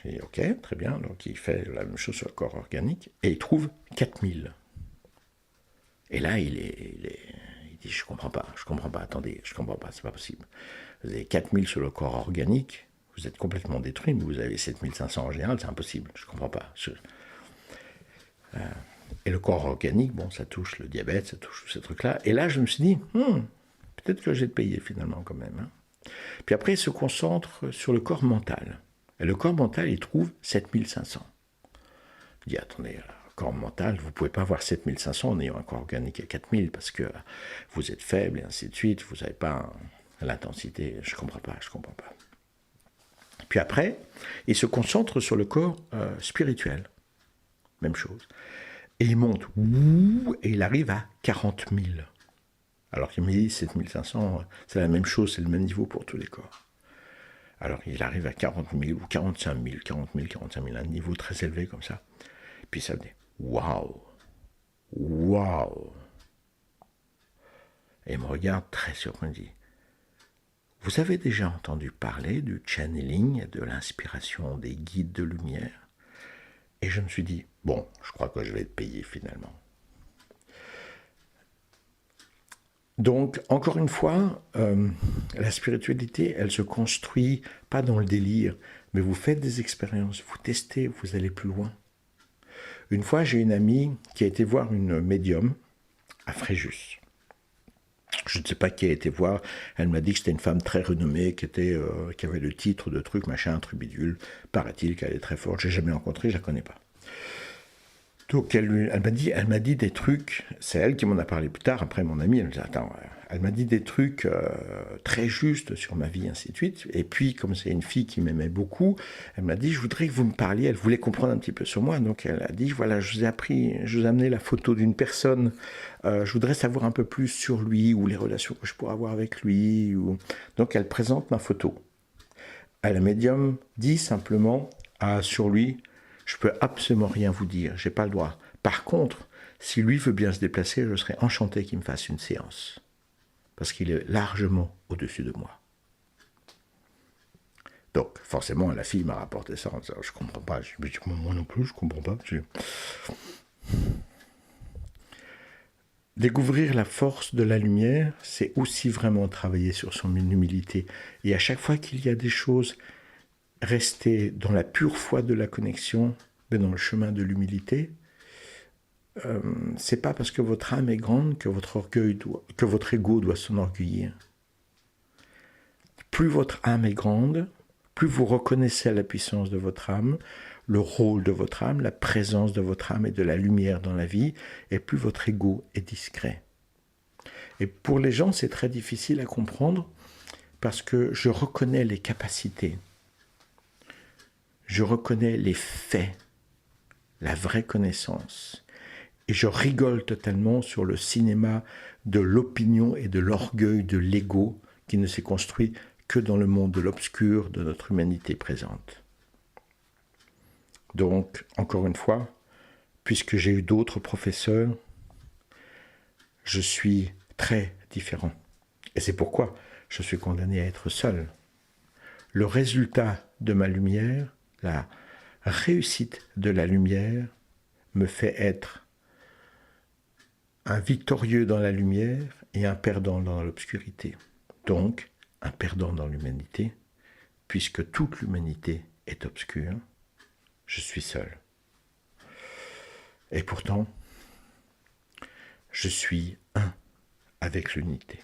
Je dis, ok, très bien. Donc, il fait la même chose sur le corps organique, et il trouve 4000. Et là, il dit, je comprends pas, attendez, je comprends pas, c'est pas possible. Vous avez 4000 sur le corps organique, vous êtes complètement détruit, mais vous avez 7500 en général, c'est impossible, je comprends pas. Et le corps organique, bon, ça touche le diabète, ça touche tous ces trucs-là. Et là, je me suis dit, peut-être que je vais te payer finalement quand même. Hein. Puis après, il se concentre sur le corps mental. Et le corps mental, il trouve 7500. Je dis, attendez, le corps mental, vous ne pouvez pas avoir 7500 en ayant un corps organique à 4000 parce que vous êtes faible et ainsi de suite, vous n'avez pas l'intensité. Je ne comprends pas. Puis après, il se concentre sur le corps spirituel. Même chose. Et il monte, et il arrive à 40 000. Alors qu'il me dit 7500, c'est la même chose, c'est le même niveau pour tous les corps. Alors il arrive à 40 000 ou 45 000, 40 000, 45 000, un niveau très élevé comme ça. Puis ça me dit, waouh. Et il me regarde très surpris, il me dit, vous avez déjà entendu parler du channeling, de l'inspiration des guides de lumière? Et je me suis dit, bon, je crois que je vais être payé finalement. Donc, encore une fois, la spiritualité, elle se construit pas dans le délire, mais vous faites des expériences, vous testez, vous allez plus loin. Une fois, j'ai une amie qui a été voir une médium à Fréjus. Je ne sais pas qui a été voir, elle m'a dit que c'était une femme très renommée, qui avait le titre de truc, machin, truc bidule. Paraît-il qu'elle est très forte, je l'ai jamais rencontrée, je la connais pas. Donc elle m'a dit des trucs, c'est elle qui m'en a parlé plus tard, après mon amie, elle me dit, attends, elle m'a dit des trucs très justes sur ma vie, ainsi de suite. Et puis, comme c'est une fille qui m'aimait beaucoup, elle m'a dit, je voudrais que vous me parliez, elle voulait comprendre un petit peu sur moi, donc elle a dit, voilà, je vous ai amené la photo d'une personne, je voudrais savoir un peu plus sur lui, ou les relations que je pourrais avoir avec lui. Donc elle présente ma photo. La médium dit simplement, sur lui, je peux absolument rien vous dire, j'ai pas le droit. Par contre, si lui veut bien se déplacer, je serais enchanté qu'il me fasse une séance. Parce qu'il est largement au-dessus de moi. Donc, forcément, la fille m'a rapporté ça en disant, je comprends pas. Je me dis, moi non plus, je comprends pas. Découvrir la force de la lumière, c'est aussi vraiment travailler sur son humilité. Et à chaque fois qu'il y a des choses, rester dans la pure foi de la connexion, mais dans le chemin de l'humilité. C'est pas parce que votre âme est grande que votre ego doit s'enorgueillir. Plus votre âme est grande, plus vous reconnaissez la puissance de votre âme, le rôle de votre âme, la présence de votre âme et de la lumière dans la vie, et plus votre ego est discret. Et pour les gens, c'est très difficile à comprendre parce que je reconnais les capacités, je reconnais les faits, la vraie connaissance. Et je rigole totalement sur le cinéma de l'opinion et de l'orgueil de l'ego qui ne s'est construit que dans le monde de l'obscur de notre humanité présente. Donc, encore une fois, puisque j'ai eu d'autres professeurs, je suis très différent. Et c'est pourquoi je suis condamné à être seul. Le résultat de ma lumière, la réussite de la lumière, me fait être un victorieux dans la lumière et un perdant dans l'obscurité. Donc, un perdant dans l'humanité, puisque toute l'humanité est obscure, je suis seul. Et pourtant, je suis un avec l'unité.